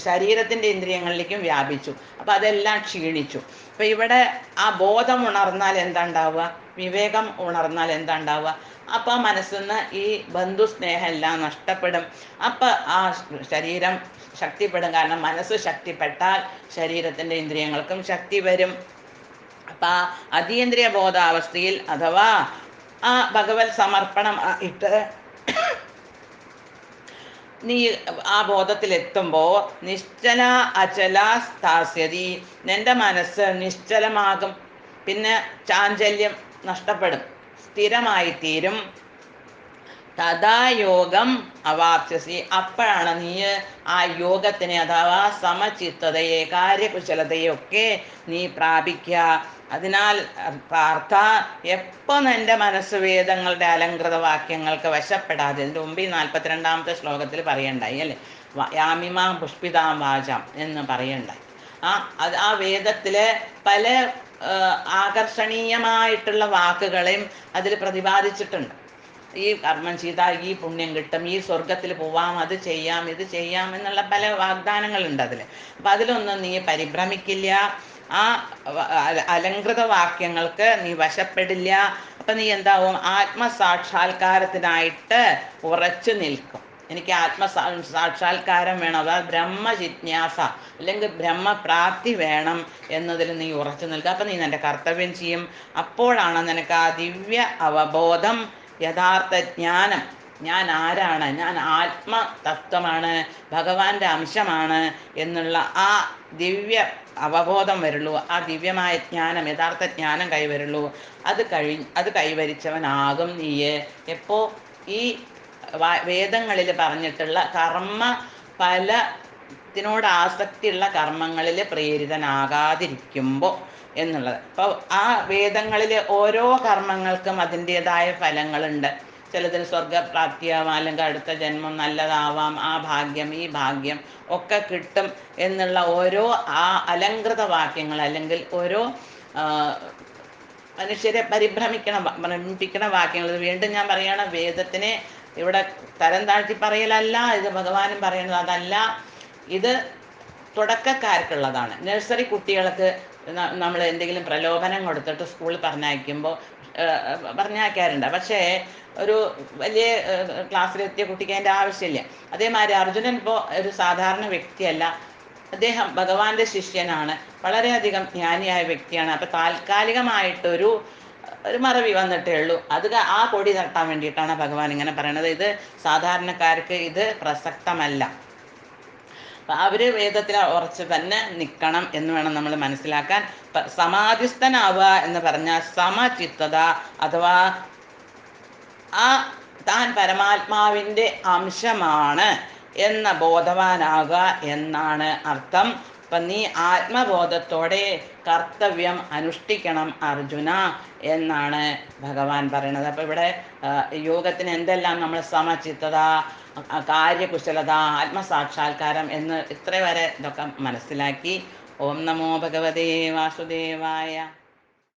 ശരീരത്തിൻ്റെ ഇന്ദ്രിയങ്ങളിലേക്കും വ്യാപിച്ചു. അപ്പം അതെല്ലാം ക്ഷീണിച്ചു. അപ്പം ഇവിടെ ആ ബോധം ഉണർന്നാൽ എന്താ ഉണ്ടാവുക, വിവേകം ഉണർന്നാൽ എന്താ ഉണ്ടാവുക, അപ്പം ആ മനസ്സിൽ നിന്ന് ഈ ബന്ധുസ്നേഹം എല്ലാം നഷ്ടപ്പെടും. അപ്പം ആ ശരീരം ശക്തിപ്പെടും. കാരണം മനസ്സ് ശക്തിപ്പെട്ടാൽ ശരീരത്തിൻ്റെ ഇന്ദ്രിയങ്ങൾക്കും ശക്തി വരും. അപ്പം ആ അതീന്ദ്രിയ ബോധാവസ്ഥയിൽ അഥവാ ആ ഭഗവത് സമർപ്പണം ഇട്ട് നീ ആ ബോധത്തിലെത്തുമ്പോൾ നിശ്ചല അചല സ്ഥാസ്യതി, നിന്റെ മനസ്സ് നിശ്ചലമാകും. പിന്നെ ചാഞ്ചല്യം നഷ്ടപ്പെടും, സ്ഥിരമായിത്തീരും. തഥാ യോഗം അവാപ്സ്യസി, അപ്പോഴാണ് നീ ആ യോഗത്തിനെ അഥവാ സമചിത്തതയെ കാര്യകുശലതയൊക്കെ നീ പ്രാപിക്കുക. അതിനാൽ പാർത്ഥ, എപ്പോൾ നിൻ്റെ മനസ്സ് വേദങ്ങളുടെ അലങ്കൃത വാക്യങ്ങൾക്ക് വശപ്പെടാതെ, ഇതിൻ്റെ മുമ്പ് 42-ാമത്തെ ശ്ലോകത്തിൽ പറയണ്ടായി അല്ലേ, യാമിമാം പുഷ്പിതാം വാചാം എന്ന് പറയണ്ടായി. ആ വേദത്തിലെ പല ആകർഷണീയമായിട്ടുള്ള വാക്കുകളെയും അതിൽ പ്രതിപാദിച്ചിട്ടുണ്ട്. ഈ കർമ്മം ചെയ്താൽ ഈ പുണ്യം കിട്ടും, ഈ സ്വർഗത്തിൽ പോവാം, അത് ചെയ്യാം, ഇത് ചെയ്യാം എന്നുള്ള പല വാഗ്ദാനങ്ങളുണ്ട് അതിൽ. അപ്പം അതിലൊന്നും നീ പരിഭ്രമിക്കില്ല, ആ അലങ്കൃത വാക്യങ്ങൾക്ക് നീ വശപ്പെടില്ല. അപ്പം നീ എന്താവും, ആത്മസാക്ഷാത്കാരത്തിനായിട്ട് ഉറച്ചു നിൽക്കും. എനിക്ക് സാക്ഷാത്കാരം വേണം, അതായത് ബ്രഹ്മജിജ്ഞാസ അല്ലെങ്കിൽ ബ്രഹ്മപ്രാപ്തി വേണം എന്നതിൽ നീ ഉറച്ചു നിൽക്കുക. അപ്പം നീ നിൻ്റെ കർത്തവ്യം ചെയ്യും. അപ്പോഴാണ് നിനക്ക് ആ ദിവ്യ അവബോധം, യഥാർത്ഥ ജ്ഞാനം, ഞാൻ ആരാണ്, ഞാൻ ആത്മതത്വമാണ്, ഭഗവാന്റെ അംശമാണ് എന്നുള്ള ആ ദിവ്യ അവബോധം വരുള്ളൂ. ആ ദിവ്യമായ ജ്ഞാനം, യഥാർത്ഥ ജ്ഞാനം കൈവരുള്ളൂ. അത് കൈവരിച്ചവനാകും നീയെ. എപ്പോൾ ഈ വേദങ്ങളിൽ പറഞ്ഞിട്ടുള്ള കർമ്മ ഫലത്തിനോട് ആസക്തിയുള്ള കർമ്മങ്ങളിൽ പ്രേരിതനാകാതിരിക്കുമ്പോൾ എന്നുള്ളത്. അപ്പോൾ ആ വേദങ്ങളിൽ ഓരോ കർമ്മങ്ങൾക്കും അതിൻ്റേതായ ഫലങ്ങളുണ്ട്. ചിലതിന് സ്വർഗപ്രാപ്തിയാവാം, അല്ലെങ്കിൽ അടുത്ത ജന്മം നല്ലതാവാം, ആ ഭാഗ്യം ഈ ഭാഗ്യം ഒക്കെ കിട്ടും എന്നുള്ള ഓരോ ആ അലങ്കൃത വാക്യങ്ങൾ അല്ലെങ്കിൽ ഓരോ മനുഷ്യരെ ഭ്രമിപ്പിക്കണ വാക്യങ്ങൾ. വീണ്ടും ഞാൻ പറയുകയാണ്, വേദത്തിനെ ഇവിടെ തരം താഴ്ത്തി പറയലല്ല, ഇത് ഭഗവാനും പറയുന്നത് അതല്ല. ഇത് തുടക്കക്കാർക്കുള്ളതാണ്. നഴ്സറി കുട്ടികൾക്ക് നമ്മൾ എന്തെങ്കിലും പ്രലോഭനം കൊടുത്തിട്ട് സ്കൂളിൽ പറഞ്ഞയക്കാറുണ്ട്. പക്ഷേ ഒരു വലിയ ക്ലാസ്സിലെത്തിയ കുട്ടിക്ക് അതിൻ്റെ ആവശ്യമില്ല. അതേമാതിരി അർജുനൻ ഇപ്പോൾ ഒരു സാധാരണ വ്യക്തിയല്ല, അദ്ദേഹം ഭഗവാന്റെ ശിഷ്യനാണ്, വളരെയധികം ജ്ഞാനിയായ വ്യക്തിയാണ്. അപ്പം താൽക്കാലികമായിട്ടൊരു മറവി വന്നിട്ടേ ഉള്ളൂ. അത് ആ കൊടി തട്ടാൻ വേണ്ടിയിട്ടാണ് ഭഗവാൻ ഇങ്ങനെ പറയണത്. ഇത് സാധാരണക്കാർക്ക് ഇത് പ്രസക്തമല്ല. അവർ വേദത്തിൽ ഉറച്ച് തന്നെ നിൽക്കണം എന്ന് വേണം നമ്മൾ മനസ്സിലാക്കാൻ. സമാധിസ്ഥനാവുക എന്ന് പറഞ്ഞാൽ സമചിത്തത അഥവാ ആ താൻ പരമാത്മാവിൻ്റെ അംശമാണ് എന്ന ബോധവാനാകുക എന്നാണ് അർത്ഥം. അപ്പം നീ ആത്മബോധത്തോടെ കർത്തവ്യം അനുഷ്ഠിക്കണം അർജുന എന്നാണ് ഭഗവാൻ പറയണത്. അപ്പം ഇവിടെ യോഗത്തിന് എന്തെല്ലാം നമ്മൾ സമചിത്തത, കാര്യകുശലത, ആത്മസാക്ഷാത്കാരം എന്ന് ഇത്ര വരെ ഇതൊക്കെ മനസ്സിലാക്കി. ഓം നമോ ഭഗവതേ വാസുദേവായ.